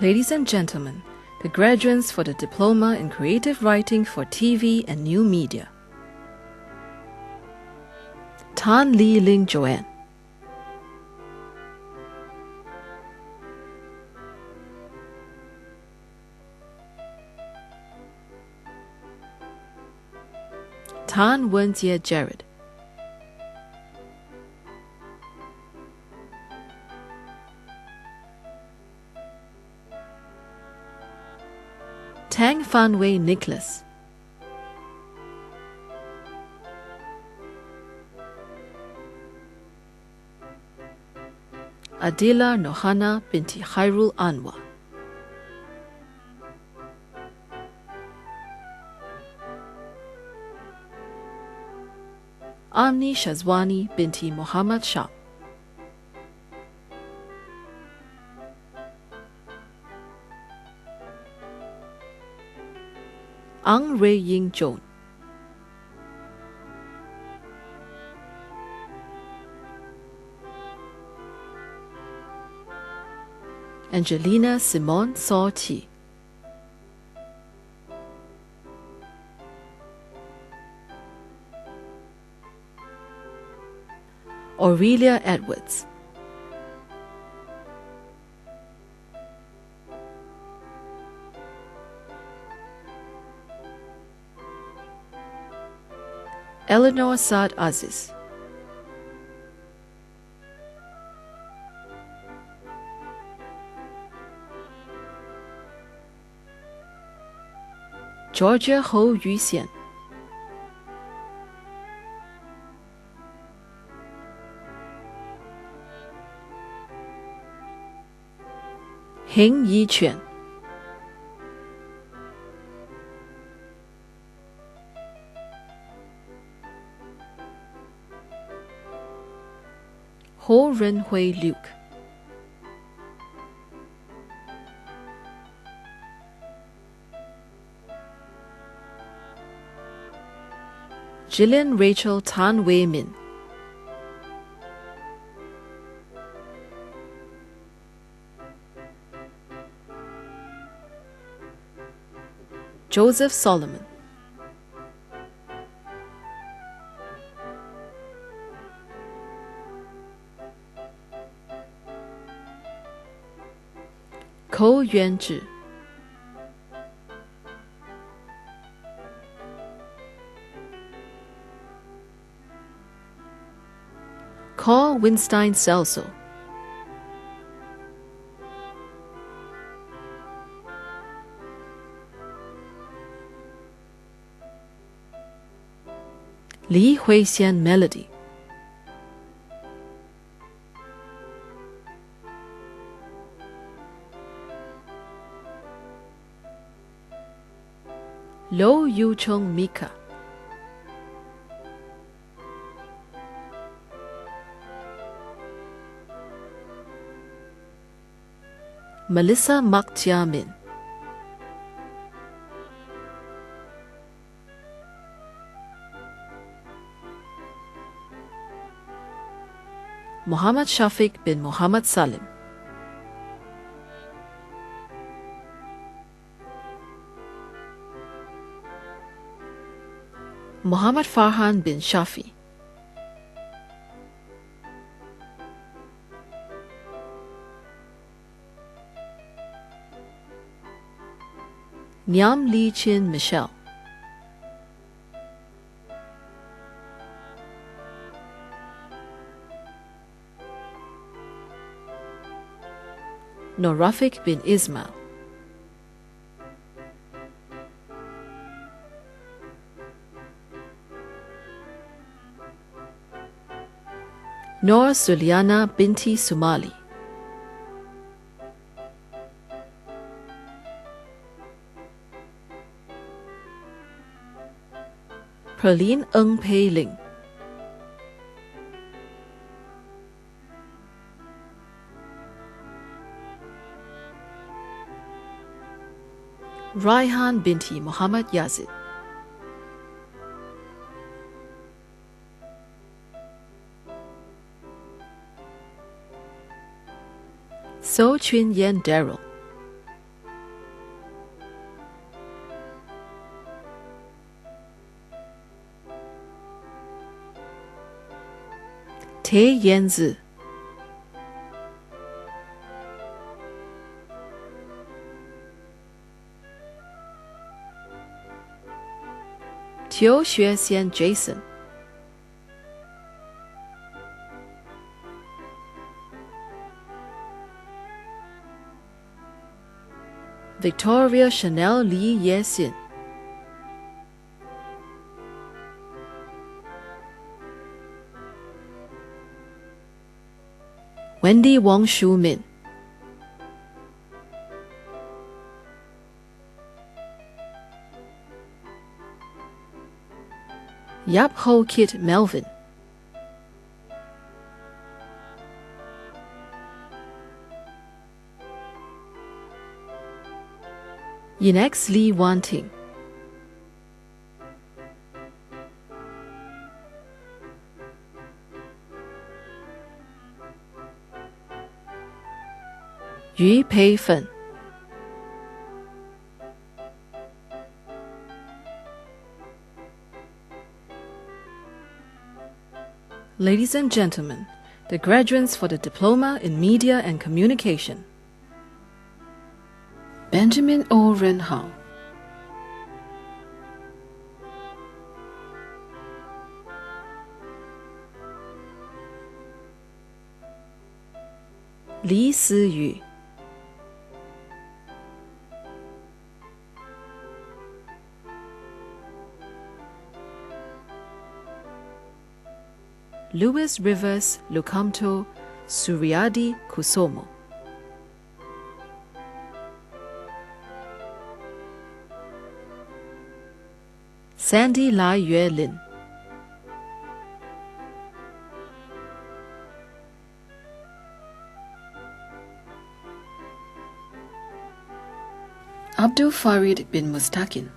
Ladies and gentlemen, the graduates for the Diploma in Creative Writing for TV and New Media. Tan Li Ling Joanne. Tan Wenjie Jared. Tang Fanwei Nicholas. Adila Nohana binti Khairul Anwar. Amni Shazwani binti Muhammad Shah. Ang Rei Ying Joan. Angelina Simone Sorti. Aurelia Edwards. Eleanor Saad Aziz. Georgia Ho Yu Xian. Heng Yi Quan. Ho Renhui Luke. Jillian Rachel Tan Wei Min. Joseph Solomon. Ko Yuanzhi. Ko Winstein Celso. Li Huixian Melody. Lo Yu Chung Mika. Melissa Mak Tia Min. Muhammad Shafiq bin Muhammad Salim. Muhammad Farhan bin Shafi. Nyam Lee Chin Michelle. Norafik bin Ismail. Nor Suliana binti Sumali. Perlene Ng Pei Ling. Raihan binti Muhammad Yazid. So Chun Yen Daryl. Te Yanzi. Tio Xuexian Jason. Victoria Chanel Lee Yesin. Wendy Wong Shu Min. Yap Ho Kit Melvin. Yinex Lee Wanting. Yu Pei Fen. Ladies and gentlemen, the graduates for the Diploma in Media and Communication. Benjamin O. Renhao. 李思雨 Louis Rivers Lucamto Suryadi Kusomo Sandy Lai Yue Lin Abdul Farid bin Mustaqin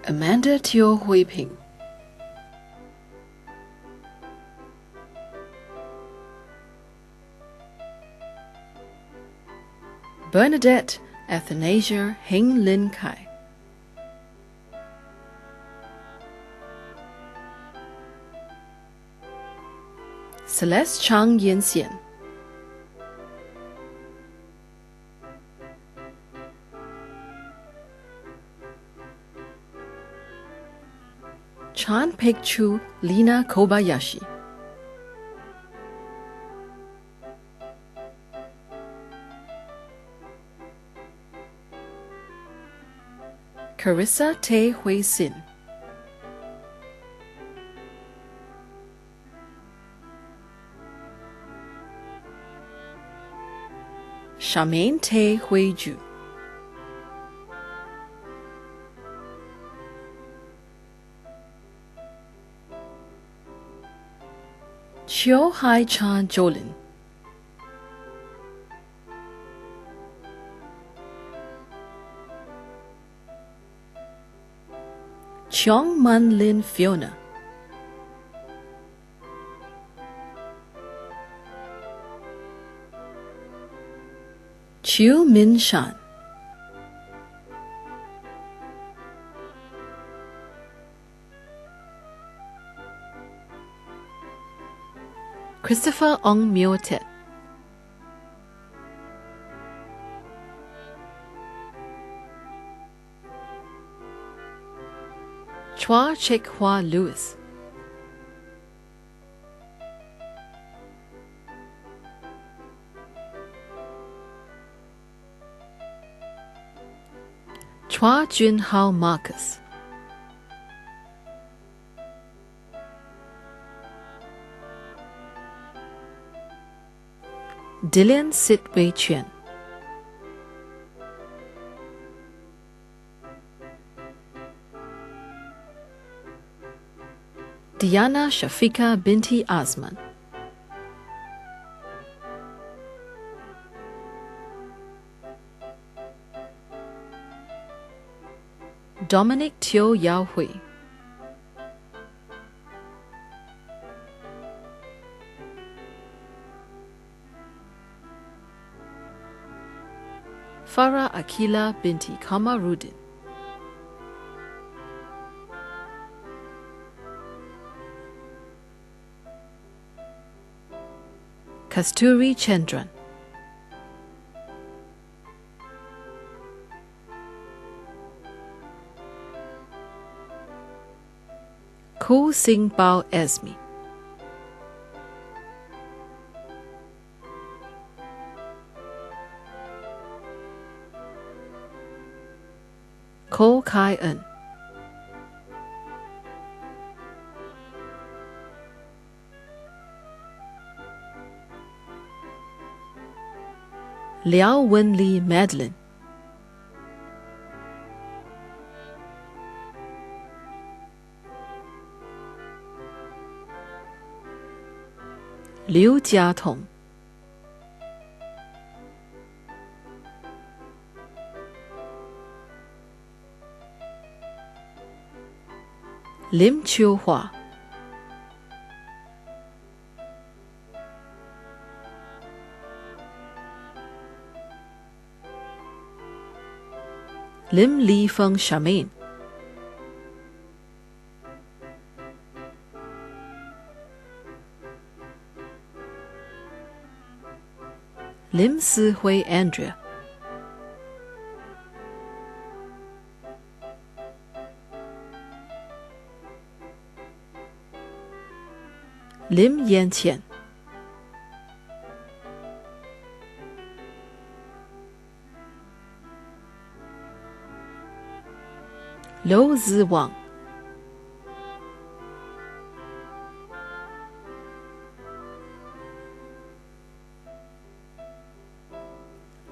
Amanda Teo Hui Ping Bernadette Athanasia Heng Lin Kai Celeste Chang Yen Xian Chan Pek Chu Lina Kobayashi Carissa Tay Hui Sin Charmaine Tay Hui Ju Chiu Hai Chan Jolin Cheong Man Lin Fiona Chiu Min Shan Christopher Ong Myo Tet Chua Chek Hua Lewis Chua Jun Hao Marcus Dillian Sit Wei Chuan Diana Shafika Binti Azman Dominic Teo Yao Hui Farah Akila Binti Kamarudin Kasturi Chandran Ko Sing Bao Esmi Ko Kai En Liao Wen Li Madeline Liu Jiatong Lim Chiu Hua Lim Li Feng Charmaine Lim Si Hui Andrea Lim Yanqian, Lou Ziwang,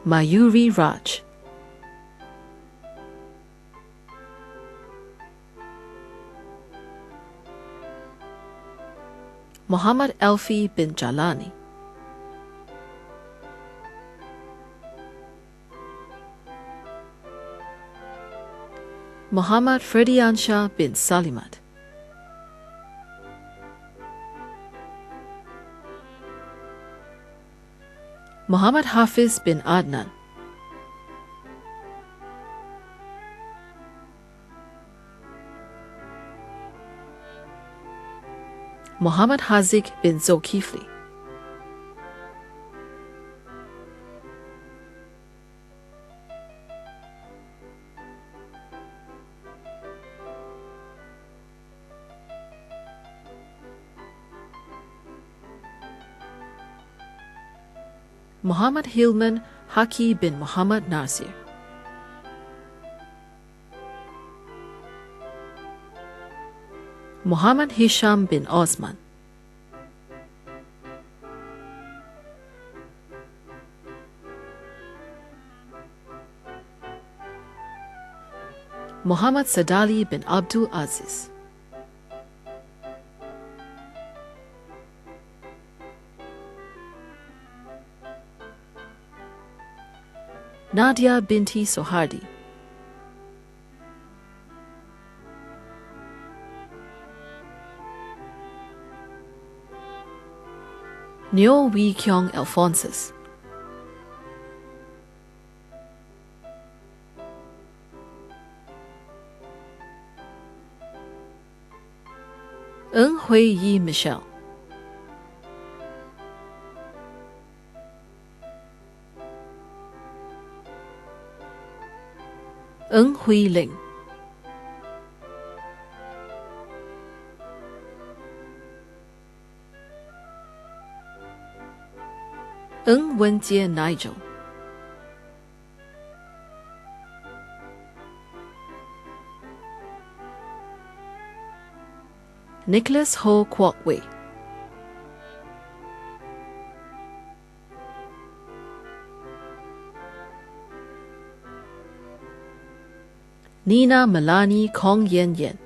Mayuri Raj, Muhammad Alfi bin Jalani, Muhammad Ferdiansha bin Salimat, Muhammad Hafiz bin Adnan, Muhammad Hazik bin Zulkifli, Muhammad Hilman Haki bin Muhammad Nasir, Muhammad Hisham bin Osman, Muhammad Sadali bin Abdul Aziz, Nadia binti Sohardi, Neo Wee Kyong Alphonsus, Ng Hui Yi Michelle, Ng Hui Ling, Ng Wenjie Nigel, Nicholas Ho Kwok Wei, Nina Melanie Kong Yen Yen,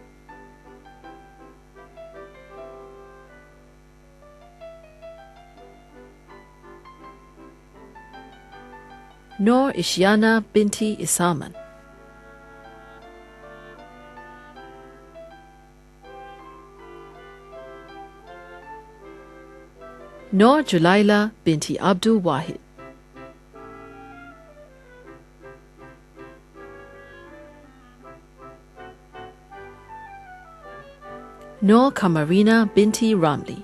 Noor Ishyana binti Isaman, Noor Julaila binti Abdul Wahid, Noor Kamarina binti Ramli,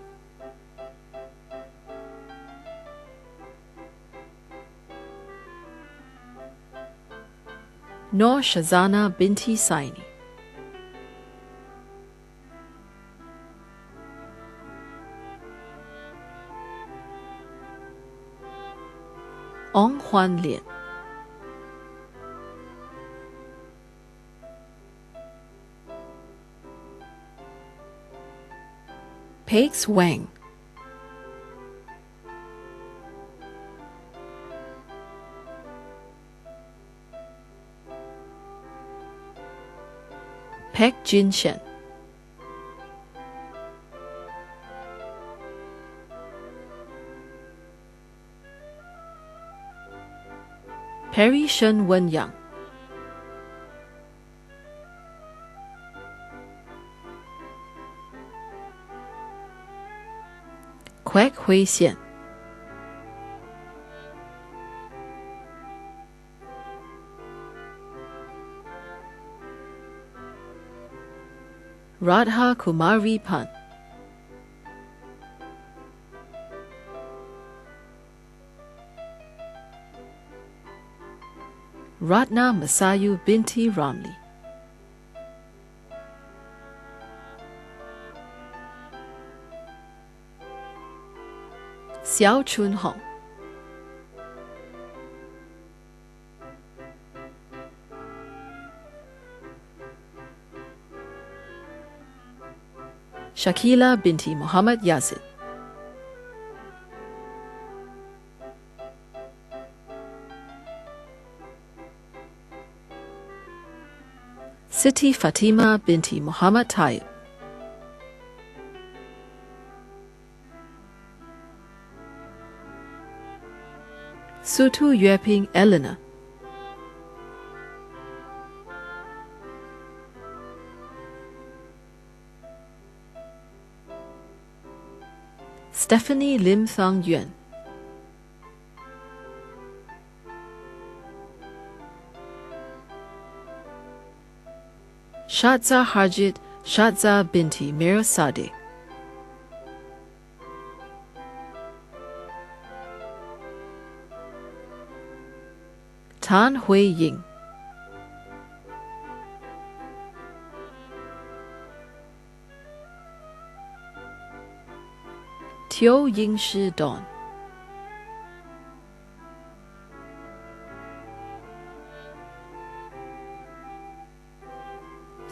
Noor Shazana binti Saini, Ong Huan Lien, Paix Wang, Pek Jin Shen, Perry Shen Wen Yang, Kwek Hui Xian, Radha Kumari Pan, Ratna Masayu binti Ramli, Xiao Chun Hong. Shakila binti Muhammad Yazid. Siti Fatima binti Muhammad Taib. Sutu Yueping Eleanor. Stephanie Lim Thang Yuan. Shadza Harjit Shadza binti Mir Sadeh. Tan Hui Ying. Teo Ying Shi Don.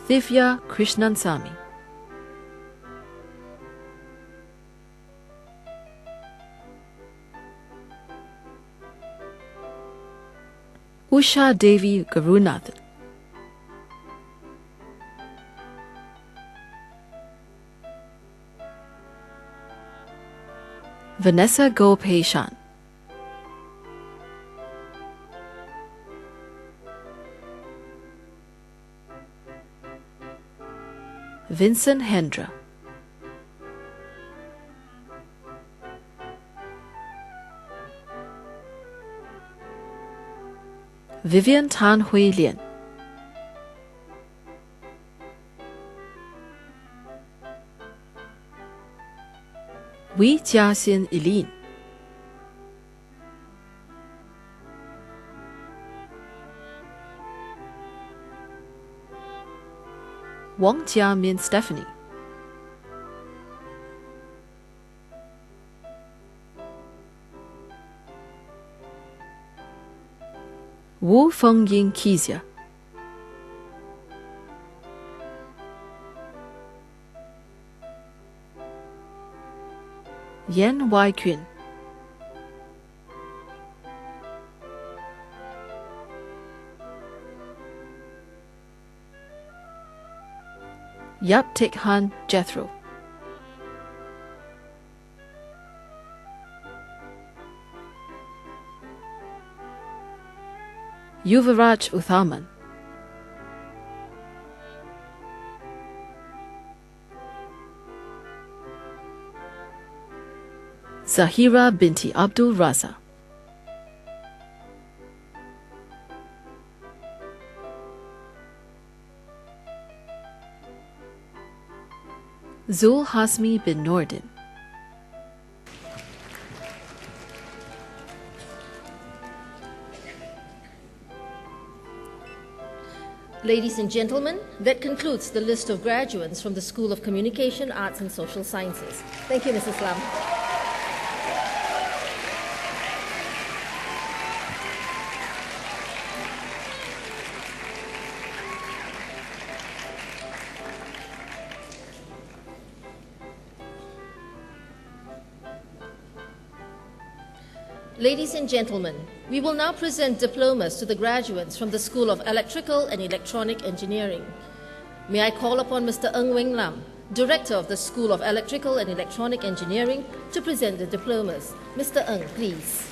Divya Krishnansamy. Usha Devi Garunathan. Vanessa Go Pei Shan. Vincent Hendra. Vivian Tan Hui Lian. Wei Jiaxin Eileen. Wang Jiamin Stephanie. Wu Fengying Kezia. Yan Wai Qun. Yap Tik Han Jethro. Yuvaraj Uthaman. Zahira binti Abdul Raza. Zul Hasmi bin Nordin. Ladies and gentlemen, that concludes the list of graduates from the School of Communication, Arts and Social Sciences. Thank you, Mrs. Lam. Ladies and gentlemen, we will now present diplomas to the graduates from the School of Electrical and Electronic Engineering. May I call upon Mr. Ng Weng Lam, Director of the School of Electrical and Electronic Engineering, to present the diplomas. Mr. Ng, please.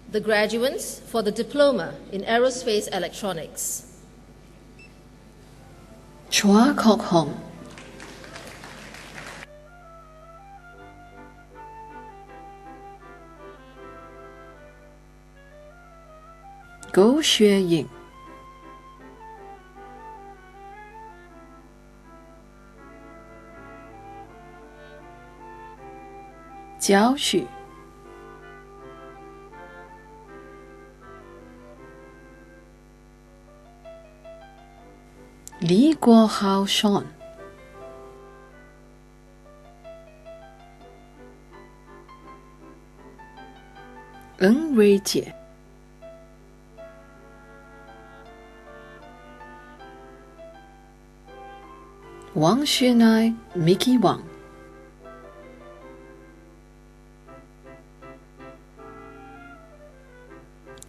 The graduates for the Diploma in Aerospace Electronics. Chua Kok Hong. Go Xue Ying. Jiao Xu. Li Guohao Sean, Ng Rui Jie, Wang Xunai, Mickey Wang,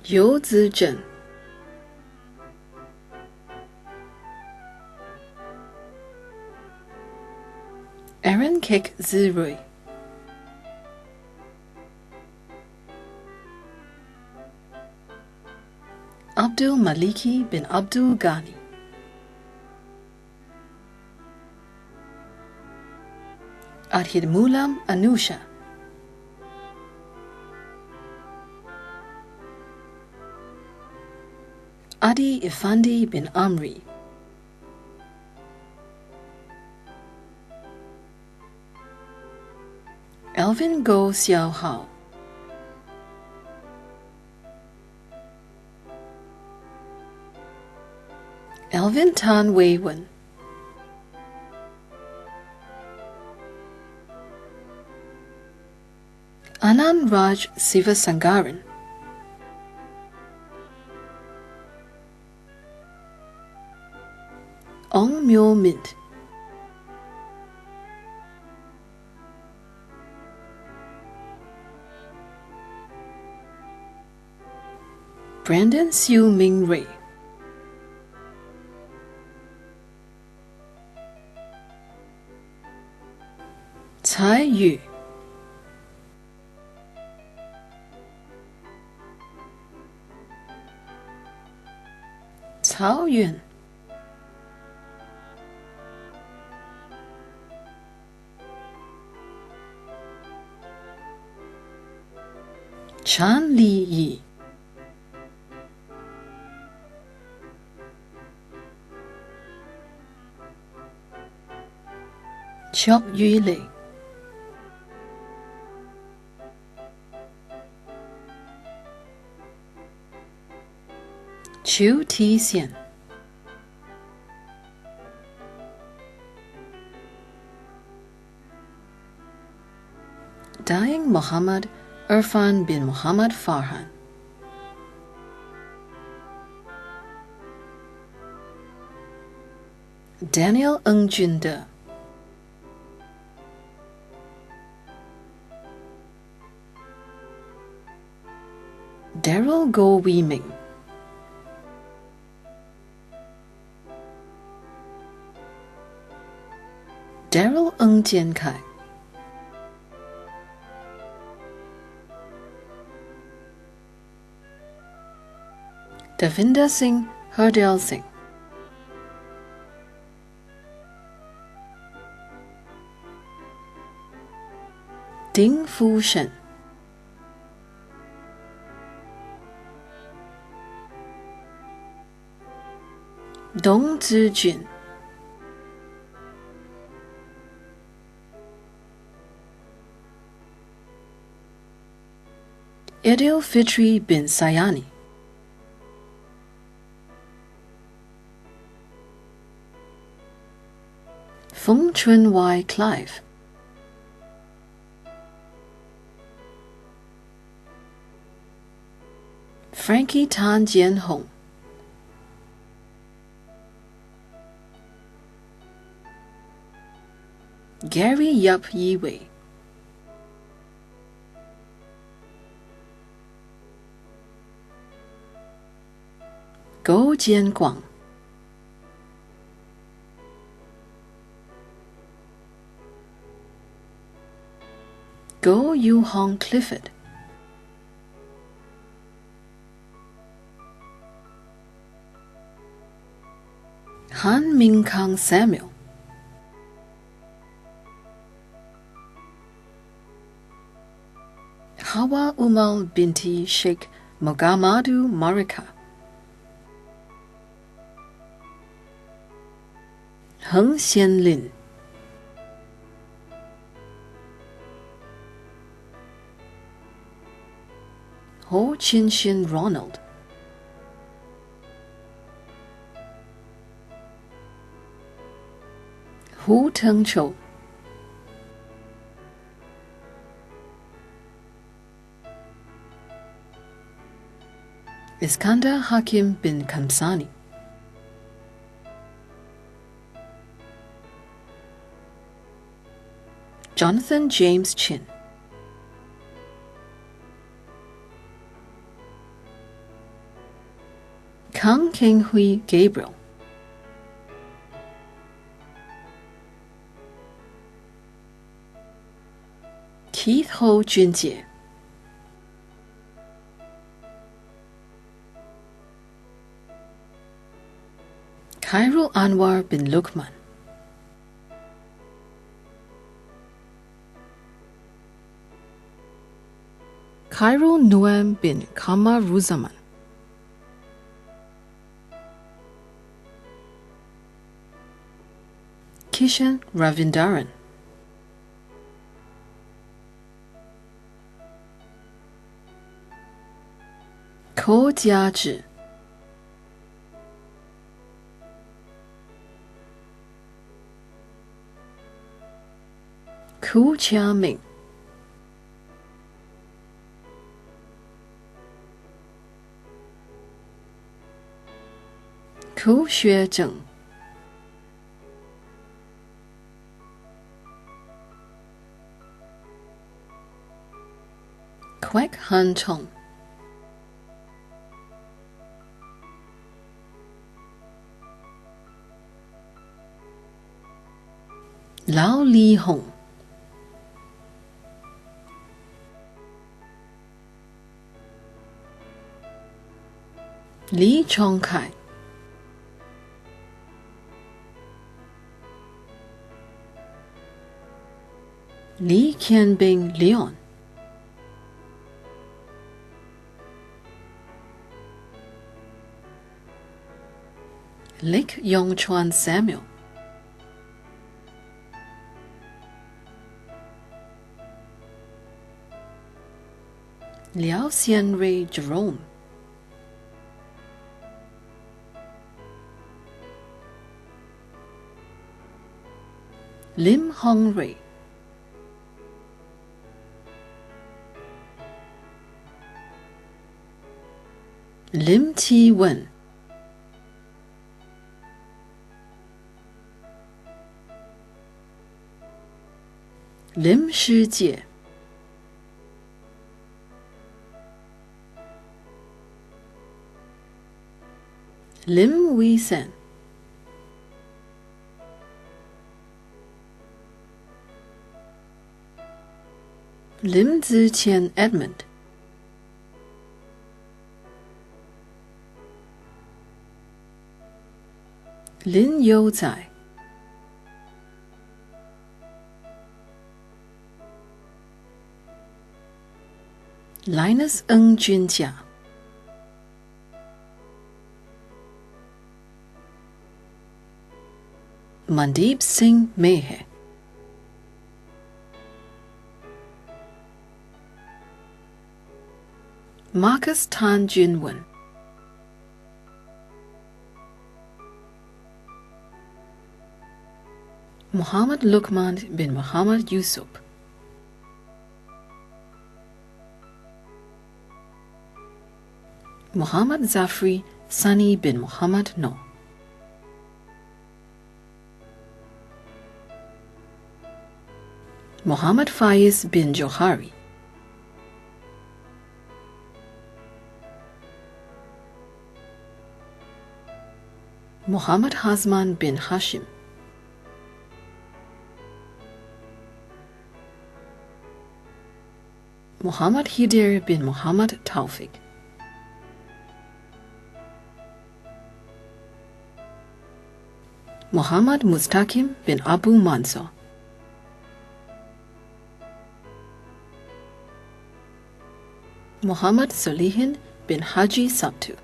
Yu Zizhen, Aaron Kek Zirui, Abdul Maliki bin Abdul Ghani, Adhid Mulam Anusha, Adi Ifandi bin Amri, Alvin Go Xiao Hao, Alvin Tan Wei Wen, Anand Raj Sivasangaran, Ong Myo Mint, Brandon Siu Ming Ray, Cai Yu, Cao Yun, Chan Li Yi, Chok Yu Lei, Chu Ti Xian, Dying Muhammad Irfan bin Muhammad Farhan, Daniel Ng Jun De, Daryl Go Wei Ming, Daryl Ng Jian Kai, Davinder Singh Hardel Singh, Ding Fu Shen, Dong Zijun, Idil Fitri bin Sayani, Feng Chun Wai Clive, Frankie Tan Jian Hong, Gary Yup Yiwei, Go Jian Guang, Go Yu Hong Clifford, Han Ming Kang Samuel, Hawa Umal binti Sheikh Mogamadu Marika, Heng Xian Lin, Ho Chin Shin Ronald, Hu Tengchou, Iskandar Hakim bin Kamsani, Jonathan James Chin, Kang Keng Hui Gabriel, Keith Ho Junjie, Khairul Anwar bin Lukman, Khairul Nuam bin Kamaruzaman, Kishan Ravindaran, Ko Jiazhi, Ku Qiaming, Ku Xuezheng, Kwek Han Chong, Lao Li Hong, Li Chongkai, Li Qianbing Leon, Lik Yongchuan Samuel, Liao Xianrui Jerome, Lim Hongrui, Lim Ti Wen, Lim Shijie, Lim Wei Sen, Lim Ziqian Edmund, Lin Youzai, Linus Ng Junjia, Mandeep Singh Mehe, Marcus Tan Junwen, Muhammad Lukman bin Muhammad Yusuf, Muhammad Zafri Sani bin Muhammad No, Muhammad Faiz bin Johari, Muhammad Hazman bin Hashim, Muhammad Hidir bin Muhammad Taufik, Muhammad Mustaqim bin Abu Mansur, Muhammad Solihin bin Haji Sabtu,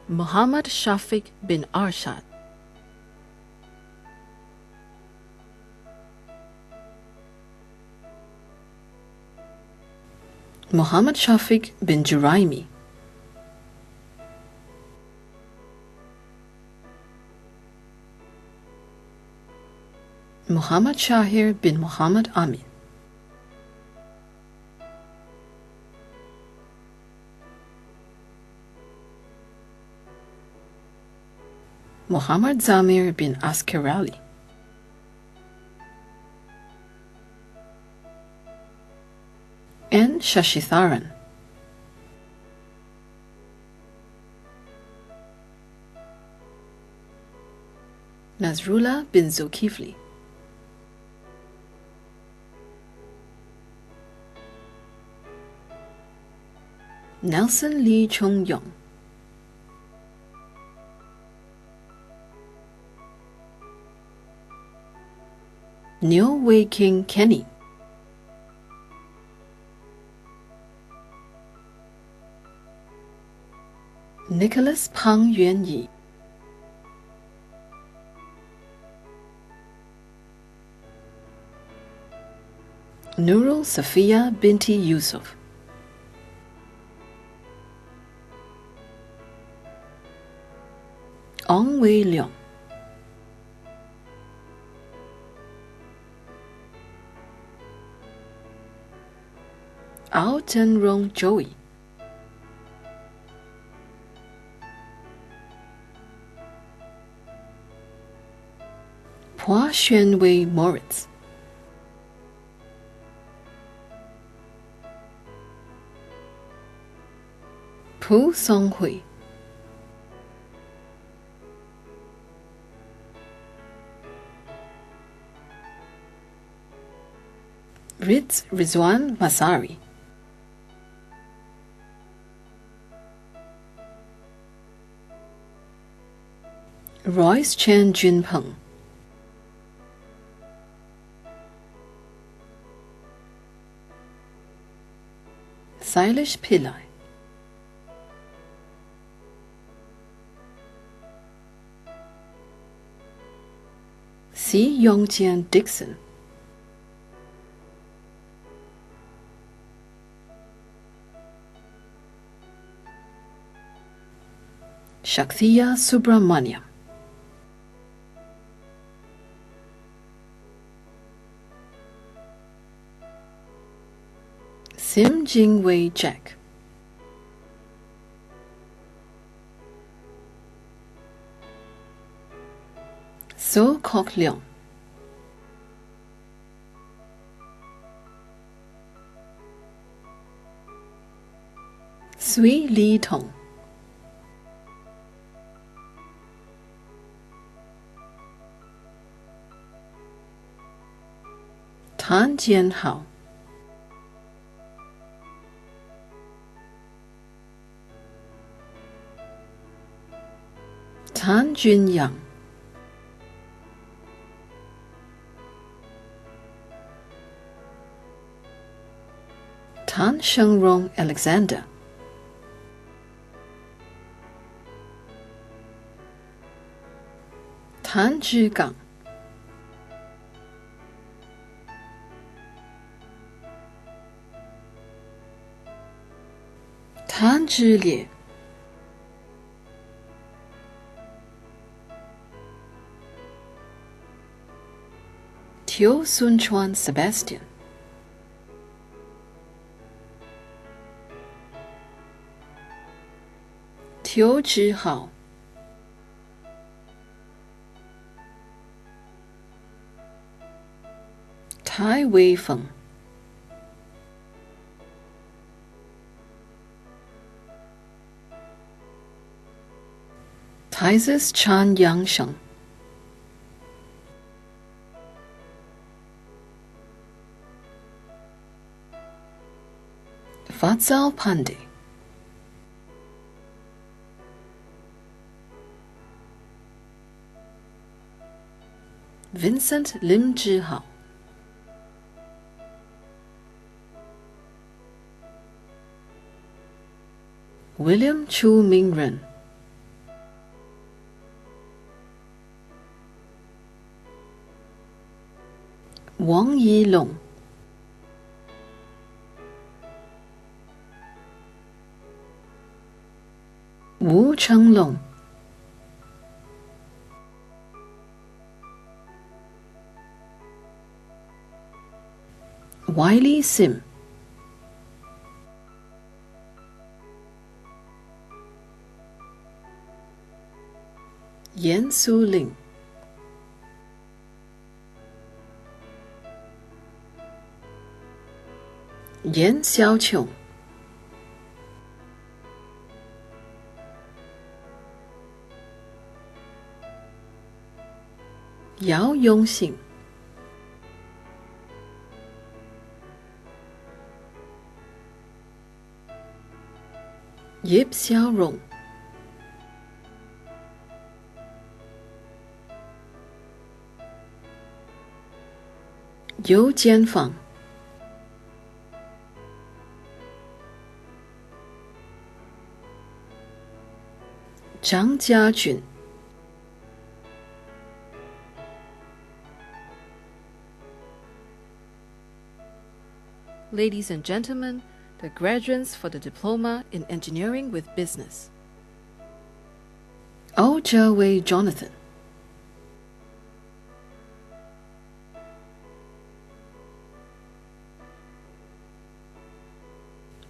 Muhammad Shafiq bin Arshad, Muhammad Shafiq bin Juraimi, Muhammad Shahir bin Muhammad Amin. Muhammad Zamir bin Askerali. N. Shashitharan. Nasrullah bin Zulkifli. Nelson Lee Chung Yong. Neo Wei King Kenny. Nicholas Pang Yuan Yi. Nurul Safia binti Yusuf. Ong Wei Leong. Ao Tenrong Joey. Hua Xuanwei Moritz. Pu Songhui. Rizwan Masari. Royce Chen Junpeng. Silas Pillai. Si Yongjian Dixon. Shaktiya Subramaniam. Sim Jingwei Jack. So Kok Leong. Sui Li Tong. Tan Jianhao. Tan Junyang. Tan Shengrong Alexander. Tan Zhigang. Tan Zhilie. Tio Sunchuan Sebastian. Tio Zhihao. Tai Weifeng. Taisus Chan Yangsheng. Fatsal Pandey. Vincent Lim Zhihao. William Chu Mingren. Wang Yilong. Wu Chenglong. Wiley Sim, Yan Su Ling, Yan Xiaoqiong, Yao Yongxing, Yip Xiaorong, You Jianfang, Zhang Jiajun, Ladies and gentlemen, the graduates for the Diploma in Engineering with Business. Oh Wei Jonathan,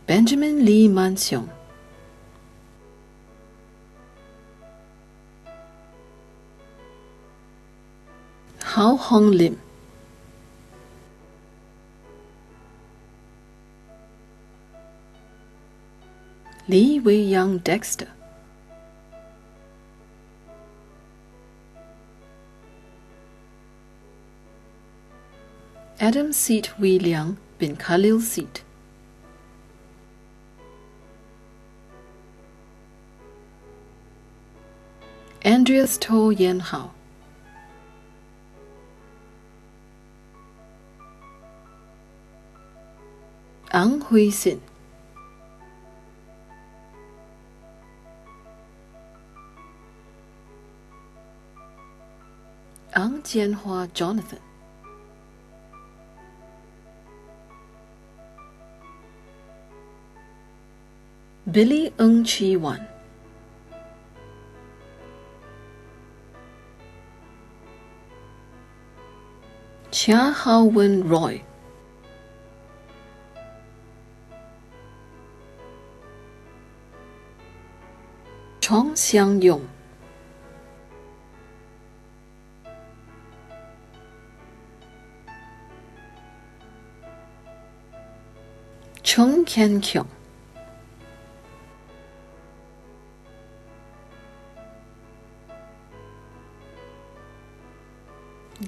Benjamin Lee Manxiong, Hao Hong Lim, Li Wei Yang Dexter, Adam Seat Wei Liang bin Khalil Seat, Andreas To Yen Hao, Ang Hui Sin, Ang Jianhua Jonathan, Billy Ng Chi Wan, Chia Hao Wen Roy, Chong Xiang Yong, Chung Ken Kyung,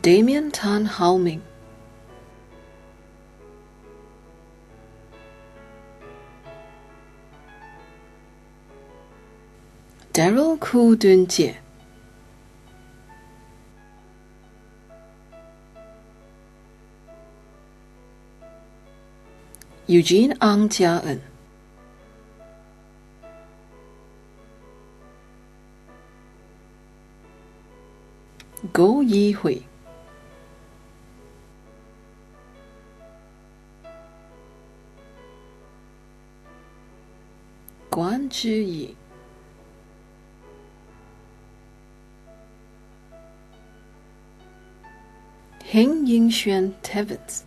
Damien Tan Hao Ming, Daryl Ku Dun Jie, Eugene Ang Jia En, Go Yi Hui, Guan Zhiyi, Heng Yingxuan Tevens,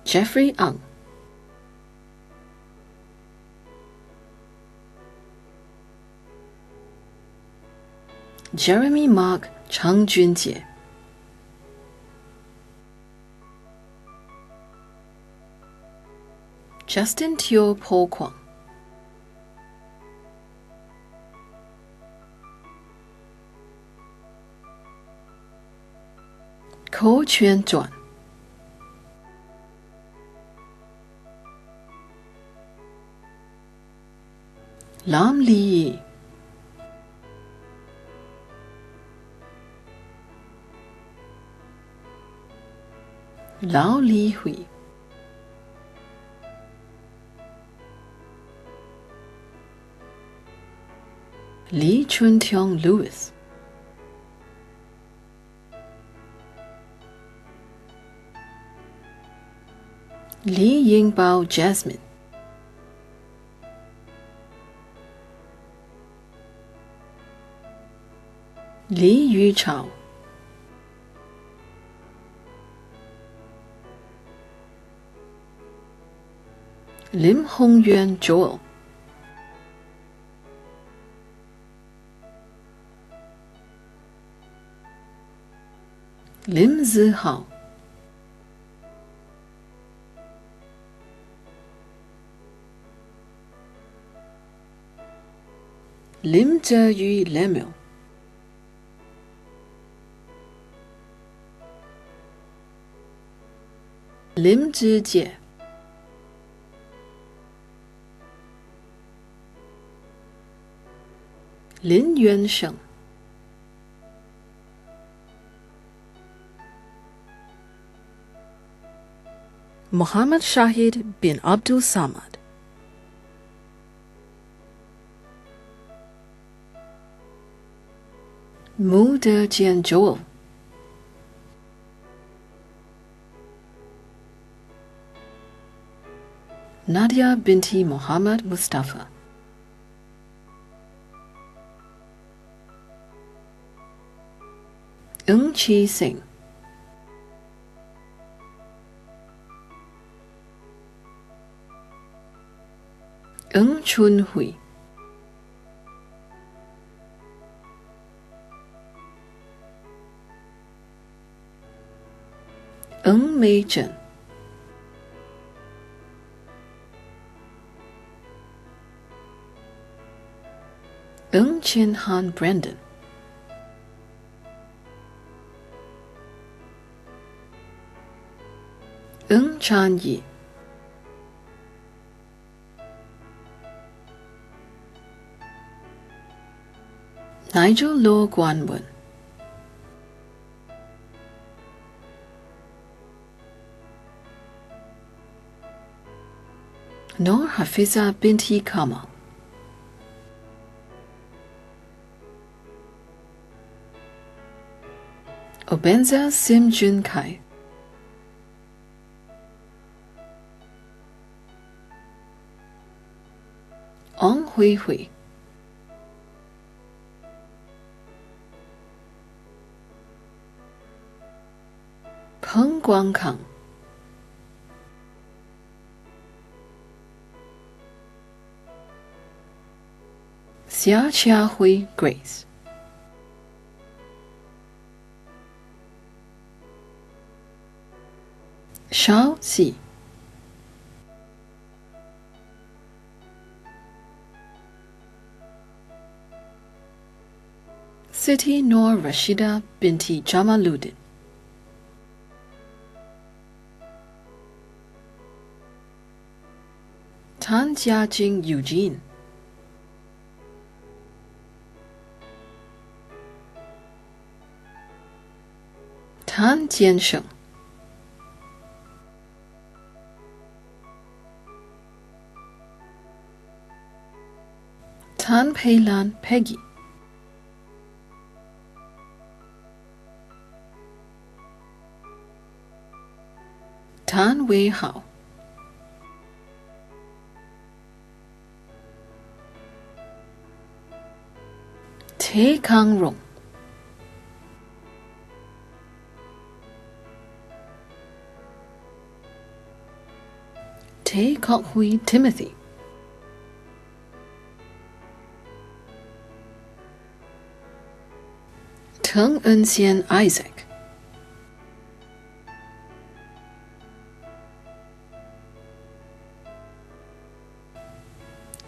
Jeffrey Ang, Jeremy Mark Chang Junjie, Justin Teo Po Kwang, Ko Quan Zhuan, Lam Li Yi, Lao Li Hui, Li Chuntiong Lewis, Li Yingbao Jasmine, Li Yu Chao, Lim Hongyuan Joel, Lim Zihao, Lim Zheyu Lemuel, Lim Zhijie, Lin Yuansheng, Muhammad Shahid bin Abdul Samad, Mu Dejian Joel, Nadia binti Muhammad Mustafa, Ng Chi Singh, Ng Chun Hui, Ng Mei Zhen, Ng Chin Han Brandon, Ng Chan Yi, Nigel Lo Guan Wen, Noor Hafiza binti Kamal, Obenza Sim Jun Kai, Ong Hui Hui, Peng Guangkang, Xia Qiahui Grace, Shao Xi, Siti Noor Rashida binti Jamaluddin, Tan Jiajing Eugene, Tan Jiansheng, Tan Peilan Peggy, Tan Wei Hao, Te Kang Rong, Te Kok Hui Timothy, Teng Eunxian Isaac,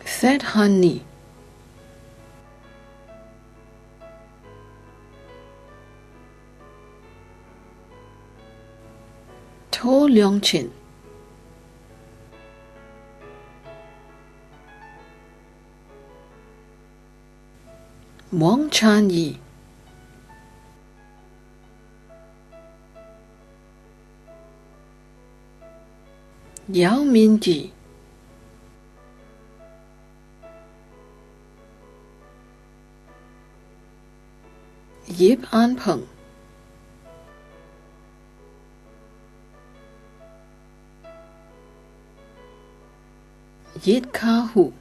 Thet Han Ni, To Leong Chin, Wang Chan Yi, Yao Min Ji, Yip An Peng, Yit Ka Hu,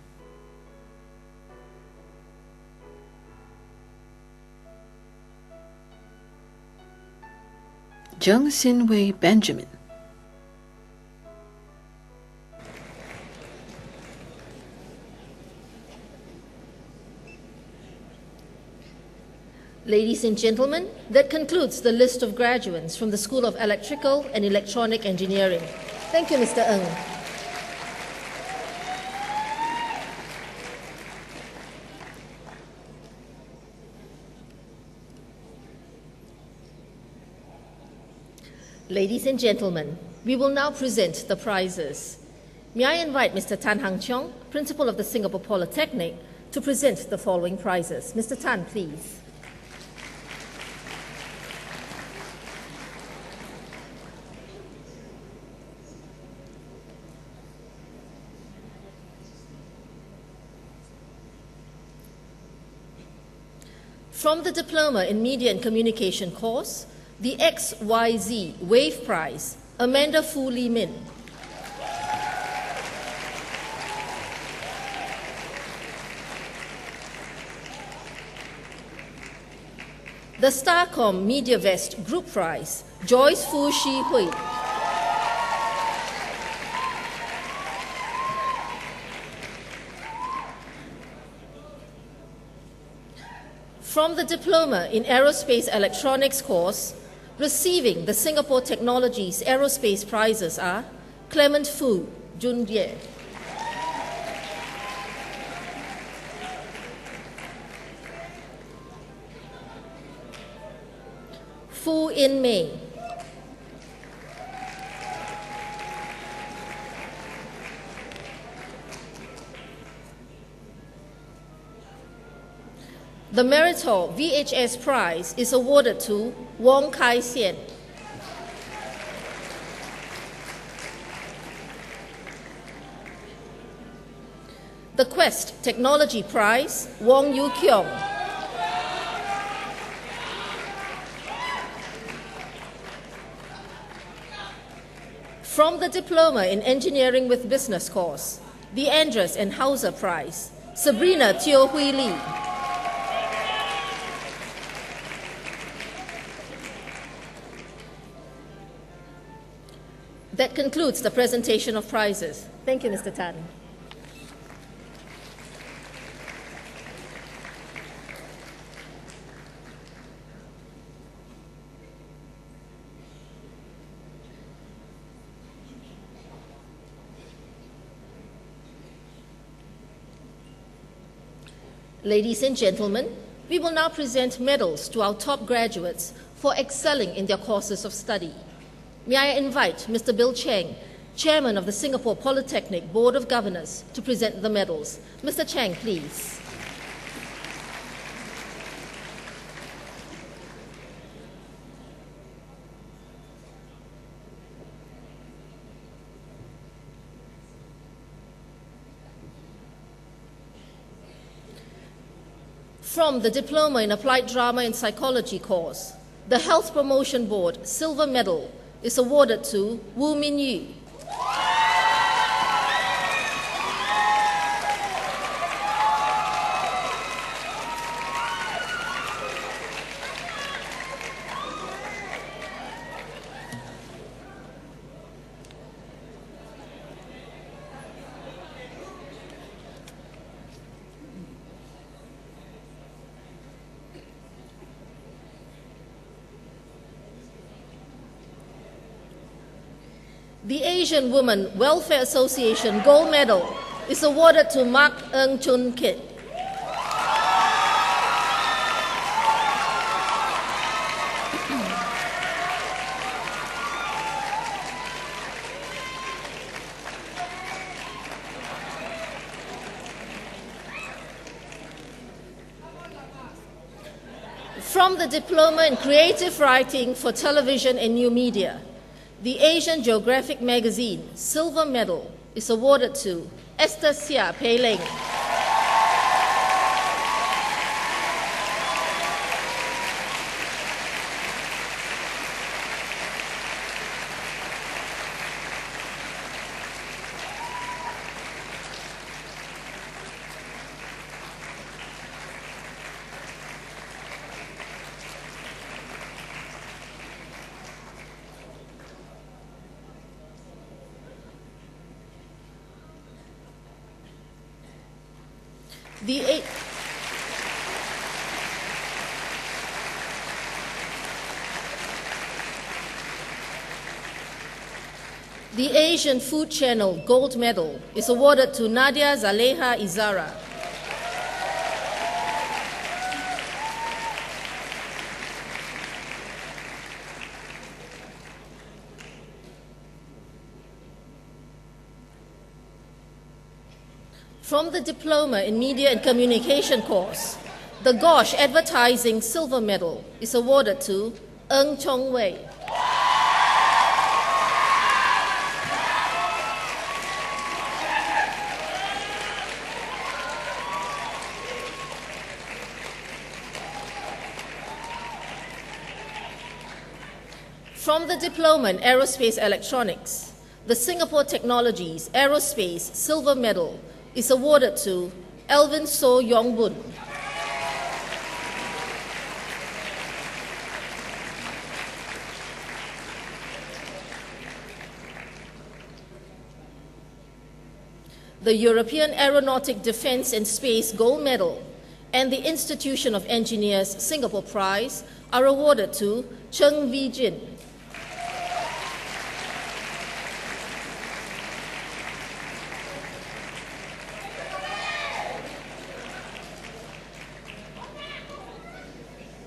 Jung Sin-wei Benjamin. Ladies and gentlemen, that concludes the list of graduates from the School of Electrical and Electronic Engineering. Thank you, Mr. Ng. Ladies and gentlemen, we will now present the prizes. May I invite Mr. Tan Hang Cheong, Principal of the Singapore Polytechnic, to present the following prizes. Mr. Tan, please. From the Diploma in Media and Communication course, the XYZ Wave Prize, Amanda Fu Lee Min. The Starcom Media Vest Group Prize, Joyce Fu Shi Hui. From the Diploma in Aerospace Electronics course, receiving the Singapore Technologies Aerospace Prizes are Clement Fu, Jun Ye. Fu In Mei. The Meritor VHS Prize is awarded to Wong Kai Sian. The Quest Technology Prize, Wong Yu Kyong. From the Diploma in Engineering with Business course, the Andres and Hauser Prize, Sabrina Teo Hui Lee. That concludes the presentation of prizes. Thank you, Mr. Tan. Ladies and gentlemen, we will now present medals to our top graduates for excelling in their courses of study. May I invite Mr. Bill Cheng, Chairman of the Singapore Polytechnic Board of Governors, to present the medals. Mr. Cheng, please. From the Diploma in Applied Drama and Psychology course, the Health Promotion Board Silver Medal is awarded to Wu Minyu. The Asian Women Welfare Association Gold Medal is awarded to Mark Ng Chun Kit. From the Diploma in Creative Writing for Television and New Media, the Asian Geographic Magazine Silver Medal is awarded to Esther Sia Pei Ling. The Asian Food Channel Gold Medal is awarded to Nadia Zaleha Izara. From the Diploma in Media and Communication course, the Gosh Advertising Silver Medal is awarded to Ng Chong Wei. From the Diploma in Aerospace Electronics, the Singapore Technologies Aerospace Silver Medal is awarded to Alvin So Yongbun. The European Aeronautic Defence and Space Gold Medal and the Institution of Engineers Singapore Prize are awarded to Cheng Vi Jin.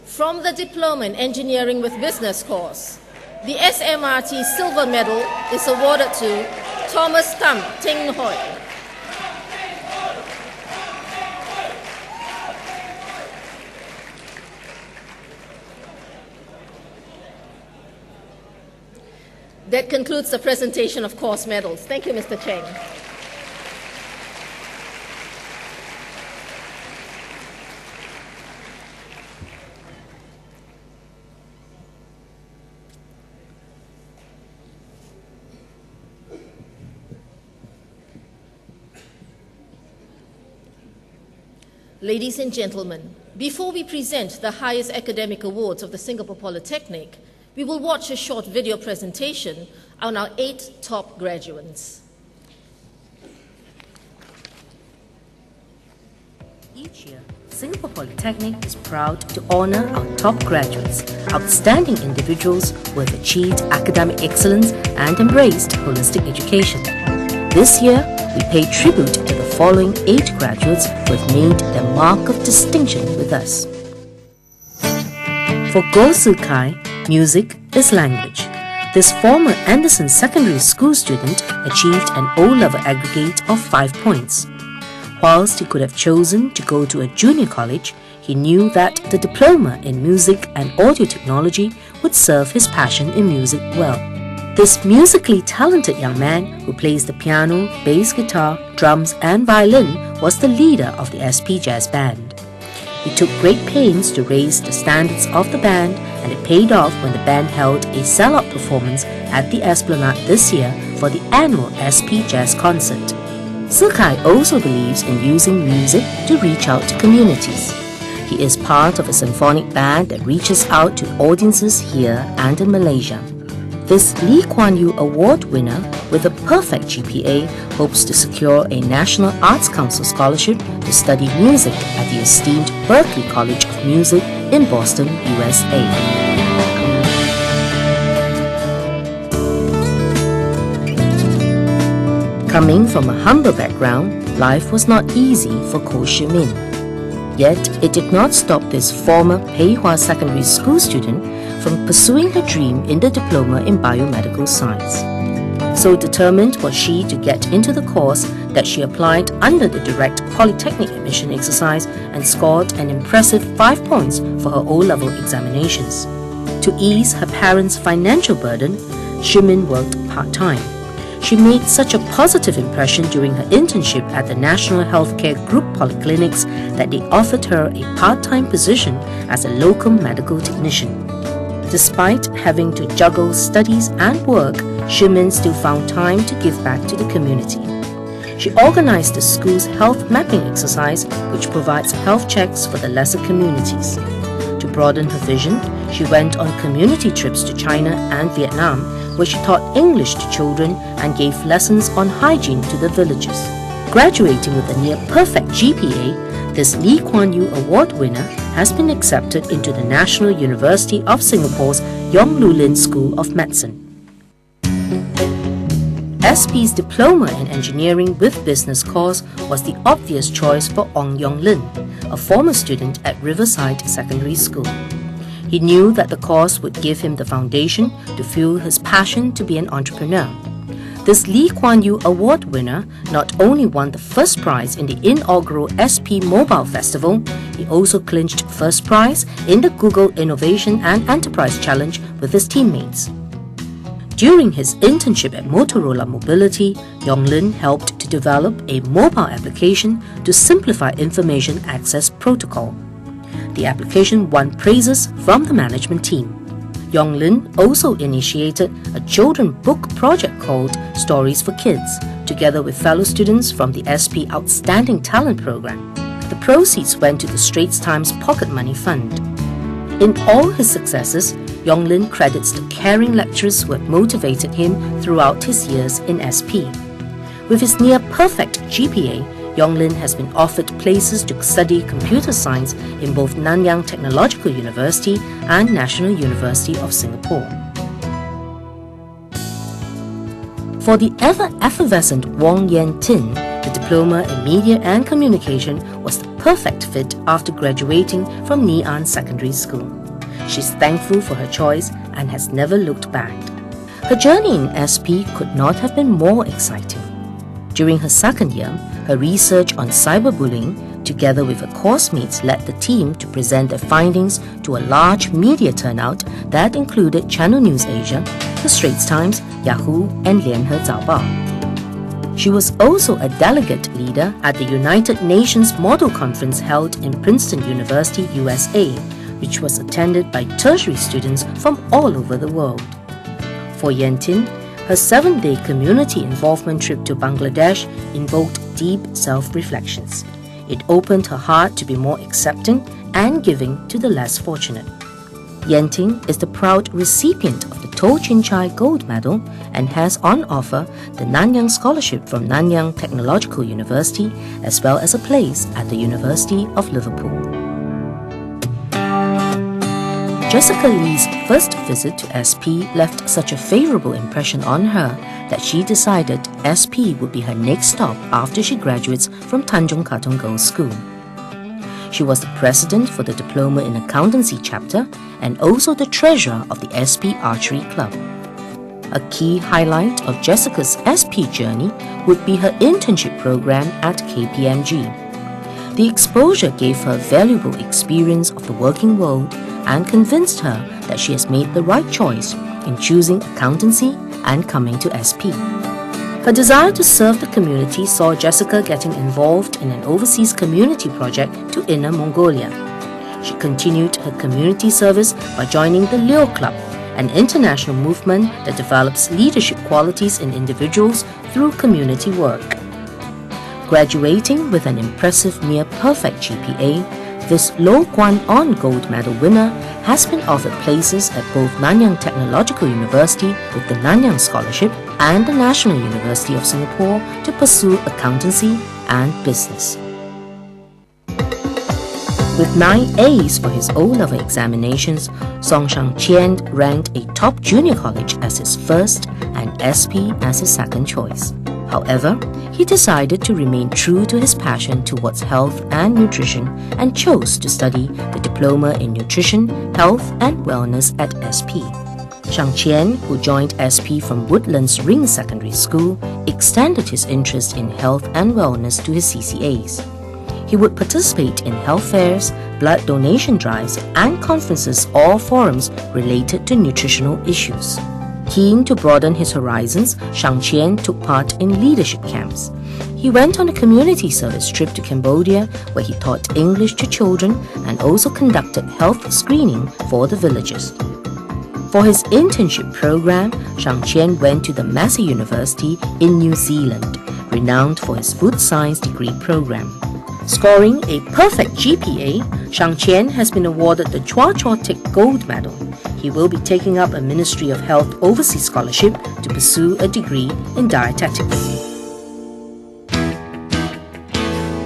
From the Diploma in Engineering with Business course, the SMRT Silver Medal is awarded to Thomas Tam Ting Hoi. That concludes the presentation of course medals. Thank you, Mr. Cheng. Ladies and gentlemen, before we present the highest academic awards of the Singapore Polytechnic, we will watch a short video presentation on our 8 top graduates. Each year, Singapore Polytechnic is proud to honour our top graduates, outstanding individuals who have achieved academic excellence and embraced holistic education. This year, we pay tribute to the following 8 graduates who have made their mark of distinction with us. For Goh Su Kai, music is language. This former Anderson Secondary School student achieved an O-level aggregate of 5 points. Whilst he could have chosen to go to a junior college, he knew that the diploma in music and audio technology would serve his passion in music well. This musically talented young man who plays the piano, bass guitar, drums and violin was the leader of the SP Jazz Band. He took great pains to raise the standards of the band, and it paid off when the band held a sellout performance at the Esplanade this year for the annual SP Jazz Concert. Sukai also believes in using music to reach out to communities. He is part of a symphonic band that reaches out to audiences here and in Malaysia. This Lee Kuan Yew Award winner with a perfect GPA hopes to secure a National Arts Council scholarship to study music at the esteemed Berklee College of Music in Boston, USA. Coming from a humble background, life was not easy for Ko Shi Min. Yet, it did not stop this former Pei Hwa Secondary School student from pursuing her dream in the Diploma in Biomedical Science. So determined was she to get into the course that she applied under the direct Polytechnic admission exercise and scored an impressive 5 points for her O-level examinations. To ease her parents' financial burden, Shimin worked part-time. She made such a positive impression during her internship at the National Healthcare Group Polyclinics that they offered her a part-time position as a locum medical technician. Despite having to juggle studies and work, Shimin still found time to give back to the community. She organized the school's health mapping exercise, which provides health checks for the lesser communities. To broaden her vision, she went on community trips to China and Vietnam, where she taught English to children and gave lessons on hygiene to the villagers. Graduating with a near-perfect GPA, This Lee Kuan Yew Award winner has been accepted into the National University of Singapore's Yong Lu Lin School of Medicine. SP's Diploma in Engineering with Business course was the obvious choice for Ong Yong Lin, a former student at Riverside Secondary School. He knew that the course would give him the foundation to fuel his passion to be an entrepreneur. This Lee Kuan Yew Award winner not only won the first prize in the inaugural SP Mobile Festival, he also clinched first prize in the Google Innovation and Enterprise Challenge with his teammates. During his internship at Motorola Mobility, Yong Lin helped to develop a mobile application to simplify information access protocol. The application won praises from the management team. Yong Lin also initiated a children's book project called Stories for Kids, together with fellow students from the SP Outstanding Talent Program. The proceeds went to the Straits Times Pocket Money Fund. In all his successes, Yong Lin credits the caring lecturers who have motivated him throughout his years in SP. With his near-perfect GPA, Yong Lin has been offered places to study computer science in both Nanyang Technological University and National University of Singapore. For the ever-effervescent Wong Yen Tin, the Diploma in Media and Communication was the perfect fit after graduating from Ngee Ann Secondary School. She's thankful for her choice and has never looked back. Her journey in SP could not have been more exciting. During her second year, her research on cyberbullying, together with her course mates, led the team to present their findings to a large media turnout that included Channel News Asia, The Straits Times, Yahoo, and Lianhe Zaobao. She was also a delegate leader at the United Nations Model Conference held in Princeton University, USA, which was attended by tertiary students from all over the world. For Yen Tin, her 7-day community involvement trip to Bangladesh invoked deep self-reflections. It opened her heart to be more accepting and giving to the less fortunate. Yen Tin is the proud recipient of the Toh Chin Chai Gold Medal and has on offer the Nanyang Scholarship from Nanyang Technological University as well as a place at the University of Liverpool. Jessica Lee's first visit to SP left such a favourable impression on her that she decided SP would be her next stop after she graduates from Tanjong Katong Girls' School. She was the president for the Diploma in Accountancy chapter and also the treasurer of the SP Archery Club. A key highlight of Jessica's SP journey would be her internship program at KPMG. The exposure gave her valuable experience of the working world and convinced her that she has made the right choice in choosing accountancy and coming to SP. Her desire to serve the community saw Jessica getting involved in an overseas community project to Inner Mongolia. She continued her community service by joining the Leo Club, an international movement that develops leadership qualities in individuals through community work. Graduating with an impressive near-perfect GPA, this Lo Kuan On Gold Medal winner has been offered places at both Nanyang Technological University with the Nanyang Scholarship and the National University of Singapore to pursue accountancy and business. With 9 A's for his O-level examinations, Song Shang Chien ranked a top junior college as his first and SP as his second choice. However, he decided to remain true to his passion towards health and nutrition and chose to study the Diploma in Nutrition, Health and Wellness at SP. Shang Chien, who joined SP from Woodlands Ring Secondary School, extended his interest in health and wellness to his CCAs. He would participate in health fairs, blood donation drives and conferences or forums related to nutritional issues. Keen to broaden his horizons, Shang Chien took part in leadership camps. He went on a community service trip to Cambodia where he taught English to children and also conducted health screening for the villagers. For his internship program, Shang Chien went to the Massey University in New Zealand, renowned for his food science degree program. Scoring a perfect GPA, Shang Chien has been awarded the Chua Chua Tik Gold Medal. He will be taking up a Ministry of Health Overseas Scholarship to pursue a degree in dietetics.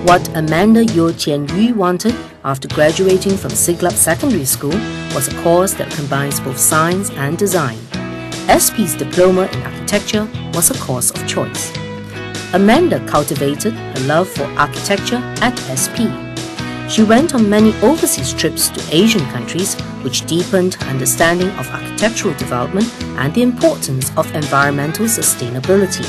What Amanda Yo Tian Yu wanted after graduating from Siglap Secondary School was a course that combines both science and design. SP's Diploma in Architecture was a course of choice. Amanda cultivated a love for architecture at SP. She went on many overseas trips to Asian countries, which deepened her understanding of architectural development and the importance of environmental sustainability.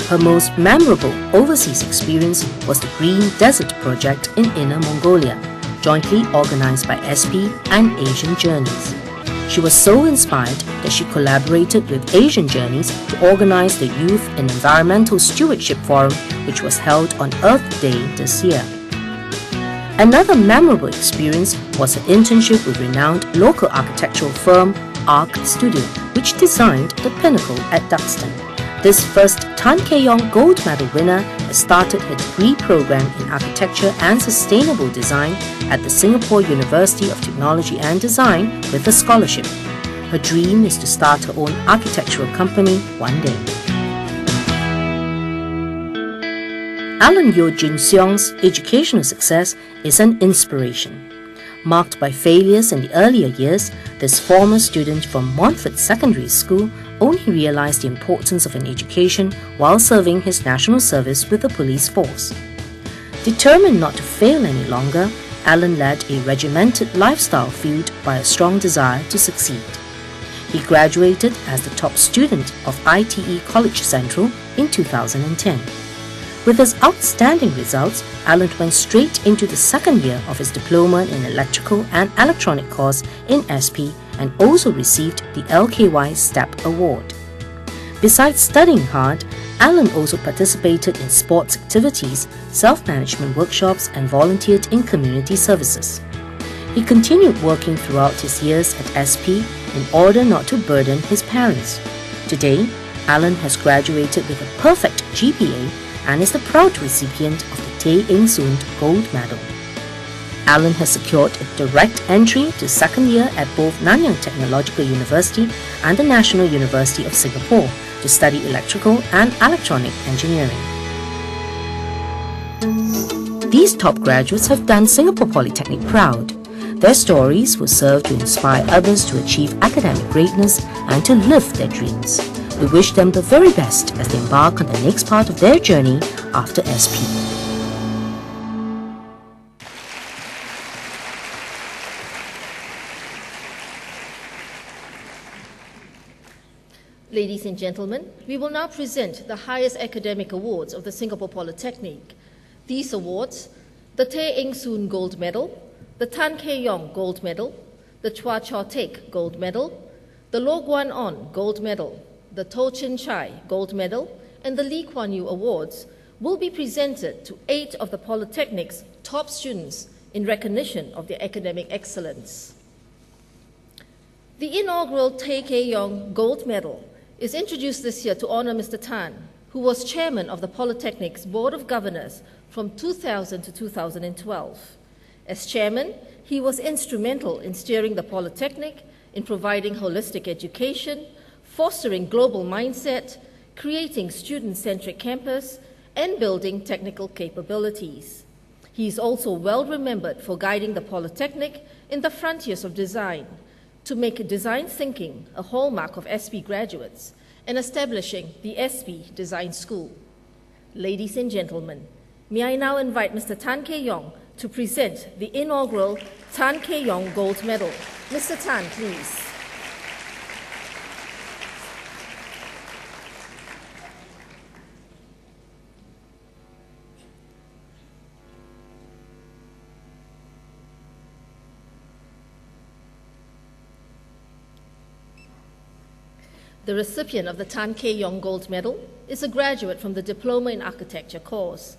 Her most memorable overseas experience was the Green Desert Project in Inner Mongolia, jointly organized by SP and Asian Journeys. She was so inspired that she collaborated with Asian Journeys to organize the Youth in Environmental Stewardship Forum, which was held on Earth Day this year. Another memorable experience was her internship with renowned local architectural firm Arc Studio, which designed the Pinnacle at Duxton. This first Tan Kee Yong Gold Medal winner has started her degree program in architecture and sustainable design at the Singapore University of Technology and Design with a scholarship. Her dream is to start her own architectural company one day. Alan Yo Jun Seong's educational success is an inspiration. Marked by failures in the earlier years, this former student from Montfort Secondary School only realized the importance of an education while serving his national service with the police force. Determined not to fail any longer, Alan led a regimented lifestyle fueled by a strong desire to succeed. He graduated as the top student of ITE College Central in 2010. With his outstanding results, Alan went straight into the second year of his diploma in electrical and electronic course in SP and also received the LKY STEP Award. Besides studying hard, Alan also participated in sports activities, self-management workshops and volunteered in community services. He continued working throughout his years at SP in order not to burden his parents. Today, Alan has graduated with a perfect GPA and is the proud recipient of the Tay Ing Soon Gold Medal. Alan has secured a direct entry to second year at both Nanyang Technological University and the National University of Singapore to study electrical and electronic engineering. These top graduates have done Singapore Polytechnic proud. Their stories will serve to inspire others to achieve academic greatness and to live their dreams. We wish them the very best as they embark on the next part of their journey after SP. Ladies and gentlemen, we will now present the highest academic awards of the Singapore Polytechnic. These awards, the Tay Ing Soon Gold Medal, the Tan Kee Yong Gold Medal, the Chua Chaw Teck Gold Medal, the Lo Guan On Gold Medal, the To Chin Chai Gold Medal, and the Lee Kuan Yew Awards will be presented to 8 of the Polytechnic's top students in recognition of their academic excellence. The inaugural Tay Kee Yong Gold Medal is introduced this year to honor Mr. Tan, who was chairman of the Polytechnic's Board of Governors from 2000 to 2012. As chairman, he was instrumental in steering the Polytechnic, in providing holistic education, fostering global mindset, creating student-centric campus, and building technical capabilities. He is also well remembered for guiding the Polytechnic in the frontiers of design, to make design thinking a hallmark of SP graduates, and establishing the SP Design School. Ladies and gentlemen, may I now invite Mr. Tan Kee Yong to present the inaugural Tan Kee Yong Gold Medal. Mr. Tan, please. The recipient of the Tan Kee Yong Gold Medal is a graduate from the Diploma in Architecture course.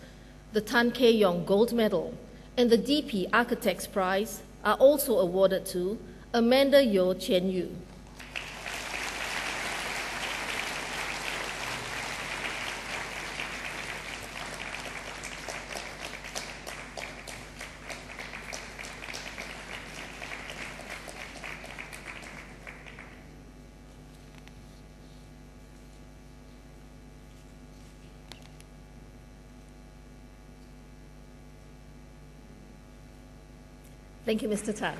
The Tan Kee Yong Gold Medal and the DP Architects Prize are also awarded to Amanda Yo Tian Yu. Thank you, Mr. Tan.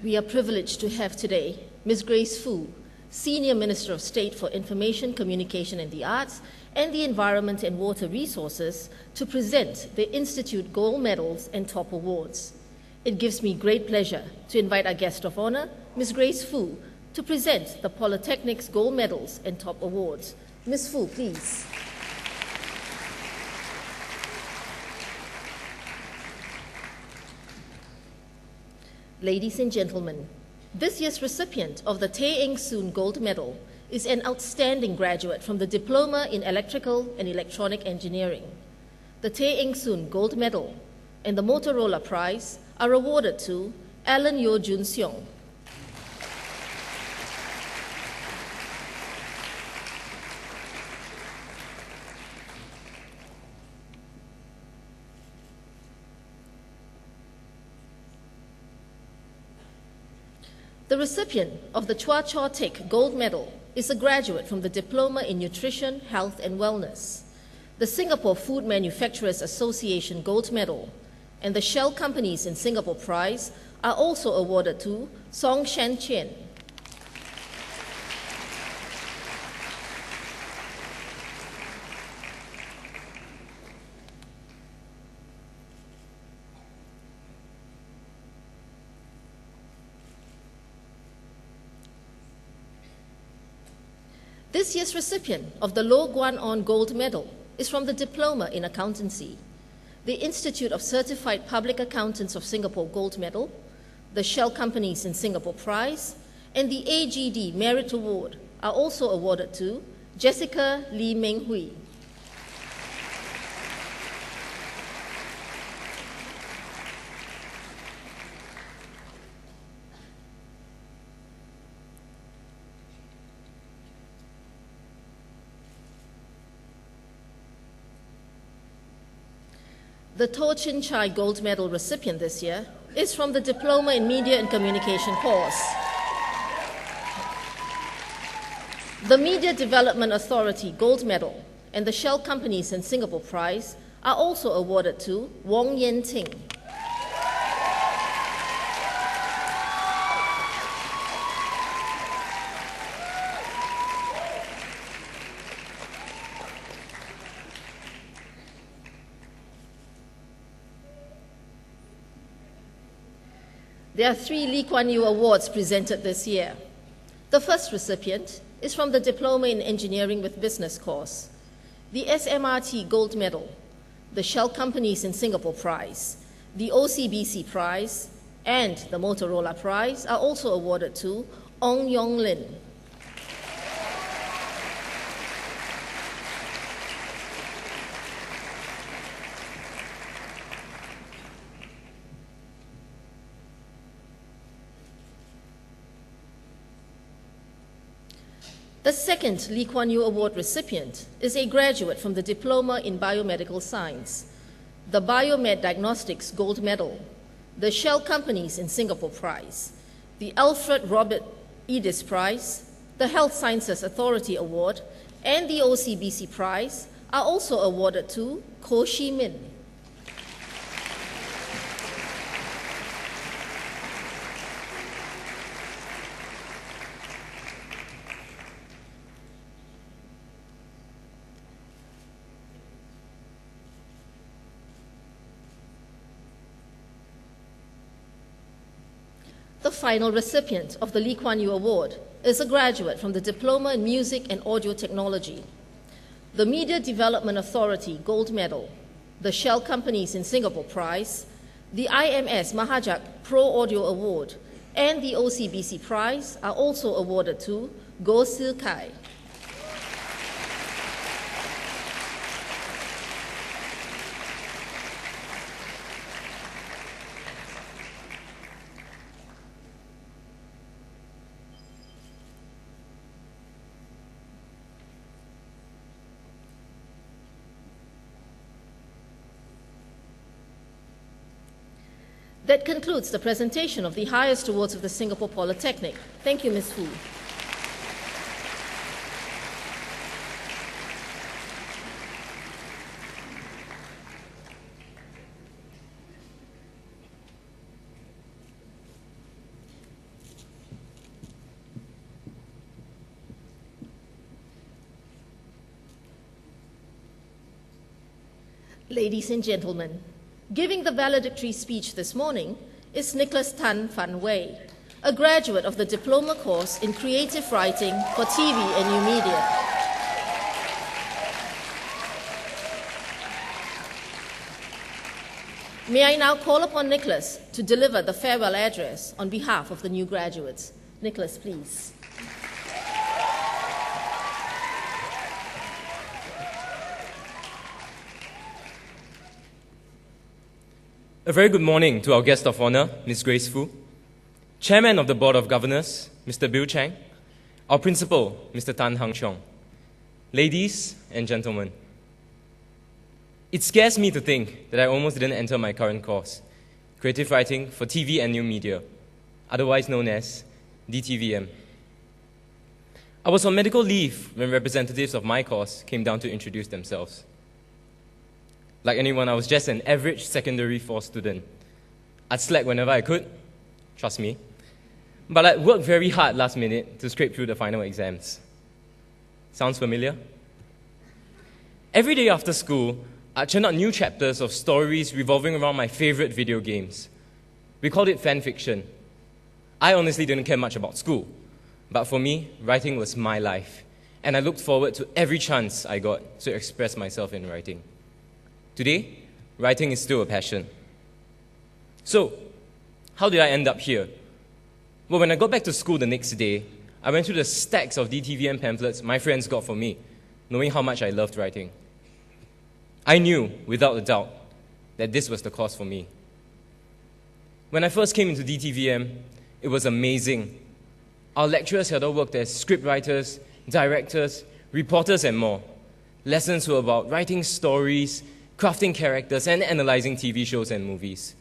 We are privileged to have today Ms. Grace Fu, Senior Minister of State for Information, Communication and the Arts, and the Environment and Water Resources, to present the Institute Gold Medals and Top Awards. It gives me great pleasure to invite our guest of honor, Ms. Grace Fu, to present the Polytechnic's Gold Medals and Top Awards. Ms. Fu, please. Ladies and gentlemen, this year's recipient of the Tay Eng Soon Gold Medal is an outstanding graduate from the Diploma in Electrical and Electronic Engineering. The Tay Eng Soon Gold Medal and the Motorola Prize are awarded to Alan Yo Jun Seong. The recipient of the Chua Chaw Tek Gold Medal is a graduate from the Diploma in Nutrition, Health and Wellness, the Singapore Food Manufacturers Association Gold Medal, and the Shell Companies in Singapore Prize are also awarded to Song Shan Chien. This year's recipient of the Lo Guan On Gold Medal is from the Diploma in Accountancy, the Institute of Certified Public Accountants of Singapore Gold Medal, the Shell Companies in Singapore Prize, and the AGD Merit Award are also awarded to Jessica Lee Meng Hui. The To Chin Chai Gold Medal recipient this year is from the Diploma in Media and Communication course. The Media Development Authority Gold Medal and the Shell Companies in Singapore Prize are also awarded to Wong Yen Ting. There are 3 Lee Kuan Yew Awards presented this year. The first recipient is from the Diploma in Engineering with Business course, the SMRT Gold Medal, the Shell Companies in Singapore Prize, the OCBC Prize, and the Motorola Prize are also awarded to Ong Yong Lin. The second Lee Kuan Yew Award recipient is a graduate from the Diploma in Biomedical Science, the Biomed Diagnostics Gold Medal, the Shell Companies in Singapore Prize, the Alfred Robert Edis Prize, the Health Sciences Authority Award, and the OCBC Prize are also awarded to Ko Shi Min. The final recipient of the Lee Kuan Yew Award is a graduate from the Diploma in Music and Audio Technology, the Media Development Authority Gold Medal, the Shell Companies in Singapore Prize, the IMS Mahajak Pro Audio Award, and the OCBC Prize are also awarded to Goh Si Kai. That concludes the presentation of the highest awards of the Singapore Polytechnic. Thank you, Ms. Fu. Ladies and gentlemen, giving the valedictory speech this morning is Nicholas Tan Fan Wei, a graduate of the diploma course in creative writing for TV and new media. May I now call upon Nicholas to deliver the farewell address on behalf of the new graduates. Nicholas, please. A very good morning to our guest of honor, Ms. Grace Fu, Chairman of the Board of Governors, Mr. Bill Chang, our Principal, Mr. Tan Hang Cheong, ladies and gentlemen. It scares me to think that I almost didn't enter my current course, Creative Writing for TV and New Media, otherwise known as DTVM. I was on medical leave when representatives of my course came down to introduce themselves. Like anyone, I was just an average secondary 4 student. I'd slack whenever I could, trust me. But I'd worked very hard last minute to scrape through the final exams. Sounds familiar? Every day after school, I'd churn out new chapters of stories revolving around my favorite video games. We called it fan fiction. I honestly didn't care much about school, but for me, writing was my life, and I looked forward to every chance I got to express myself in writing. Today, writing is still a passion. So, how did I end up here? Well, when I got back to school the next day, I went through the stacks of DTVM pamphlets my friends got for me, knowing how much I loved writing. I knew, without a doubt, that this was the course for me. When I first came into DTVM, it was amazing. Our lecturers had all worked as scriptwriters, directors, reporters, and more. Lessons were about writing stories, crafting characters, and analyzing TV shows and movies.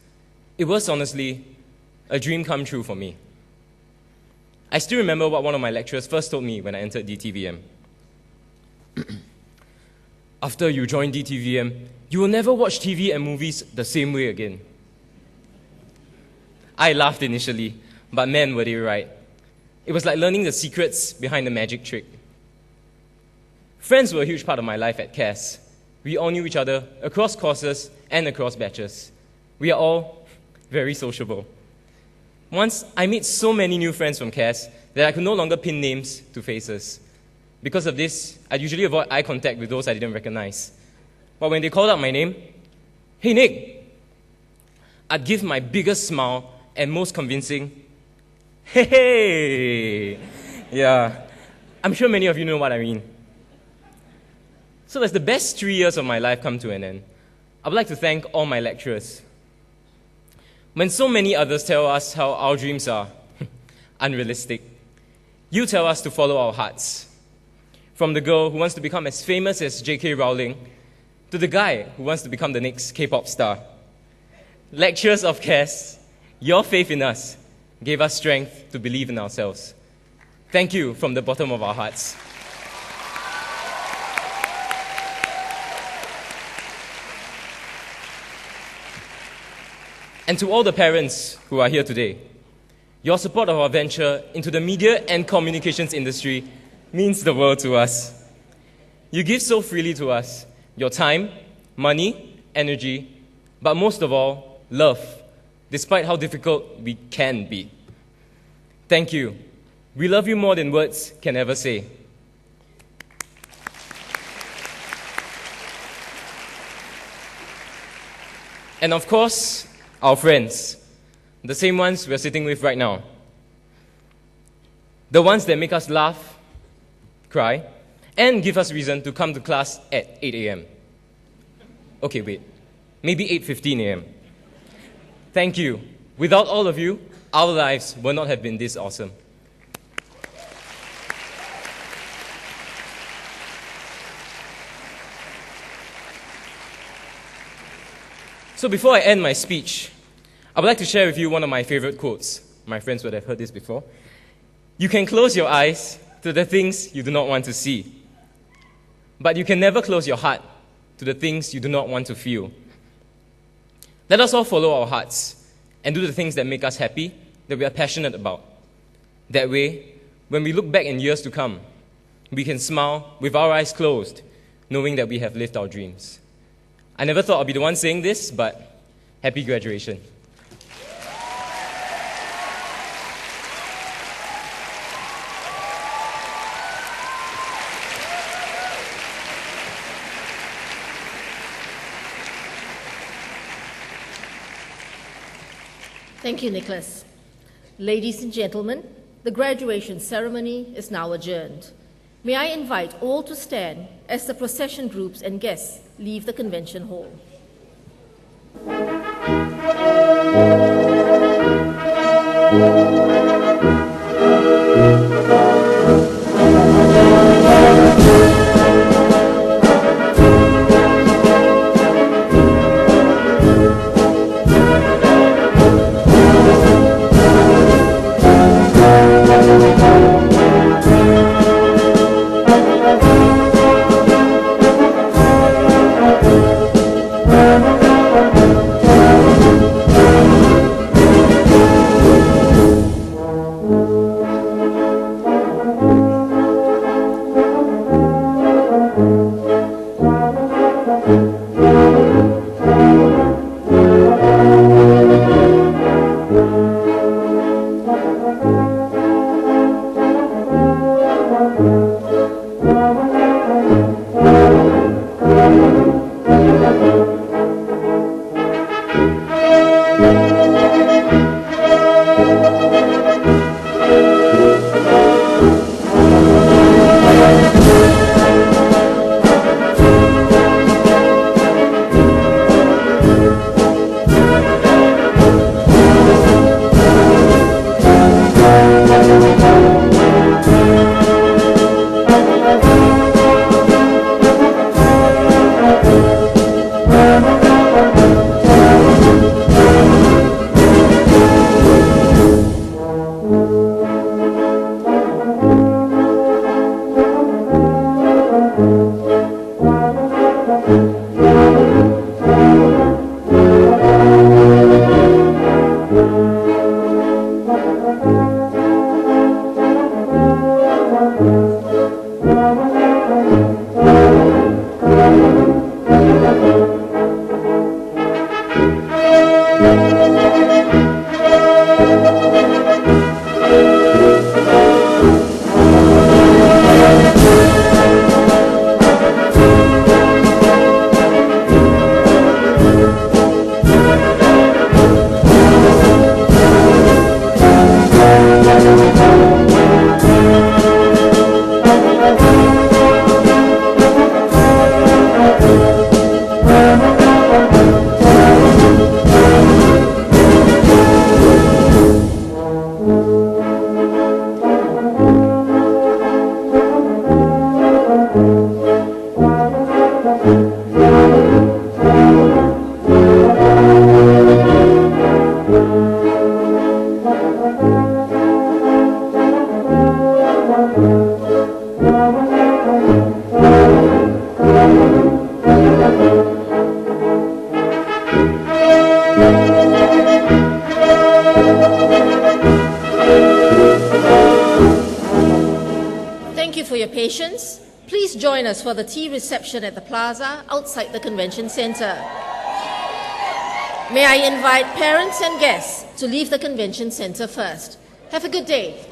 It was honestly a dream come true for me. I still remember what one of my lecturers first told me when I entered DTVM. After you join DTVM, you will never watch TV and movies the same way again. I laughed initially, but man, were they right. It was like learning the secrets behind the magic trick. Friends were a huge part of my life at CAS. We all knew each other across courses and across batches. We are all very sociable. Once, I made so many new friends from CAS that I could no longer pin names to faces. Because of this, I'd usually avoid eye contact with those I didn't recognize. But when they called out my name, "Hey Nick," I'd give my biggest smile and most convincing, "Hey!" Yeah, I'm sure many of you know what I mean. So as the best 3 years of my life come to an end, I would like to thank all my lecturers. When so many others tell us how our dreams are unrealistic, you tell us to follow our hearts. From the girl who wants to become as famous as J.K. Rowling, to the guy who wants to become the next K-pop star. Lecturers of CAS, your faith in us gave us strength to believe in ourselves. Thank you from the bottom of our hearts. And to all the parents who are here today, your support of our venture into the media and communications industry means the world to us. You give so freely to us, your time, money, energy, but most of all, love, despite how difficult we can be. Thank you. We love you more than words can ever say. And of course, our friends, the same ones we're sitting with right now. The ones that make us laugh, cry, and give us reason to come to class at 8 a.m. Okay, wait, maybe 8:15 a.m. Thank you. Without all of you, our lives would not have been this awesome. So before I end my speech, I I would like to share with you one of my favorite quotes. My friends would have heard this before. You can close your eyes to the things you do not want to see, but you can never close your heart to the things you do not want to feel. Let us all follow our hearts and do the things that make us happy, that we are passionate about. That way, when we look back in years to come, we can smile with our eyes closed, knowing that we have lived our dreams. I never thought I'd be the one saying this, but happy graduation. Thank you, Nicholas. Ladies and gentlemen, the graduation ceremony is now adjourned. May I invite all to stand as the procession groups and guests leave the convention hall. Thank you for your patience. Please join us for the tea reception at the plaza outside the convention center. May I invite parents and guests to leave the convention center first. Have a good day.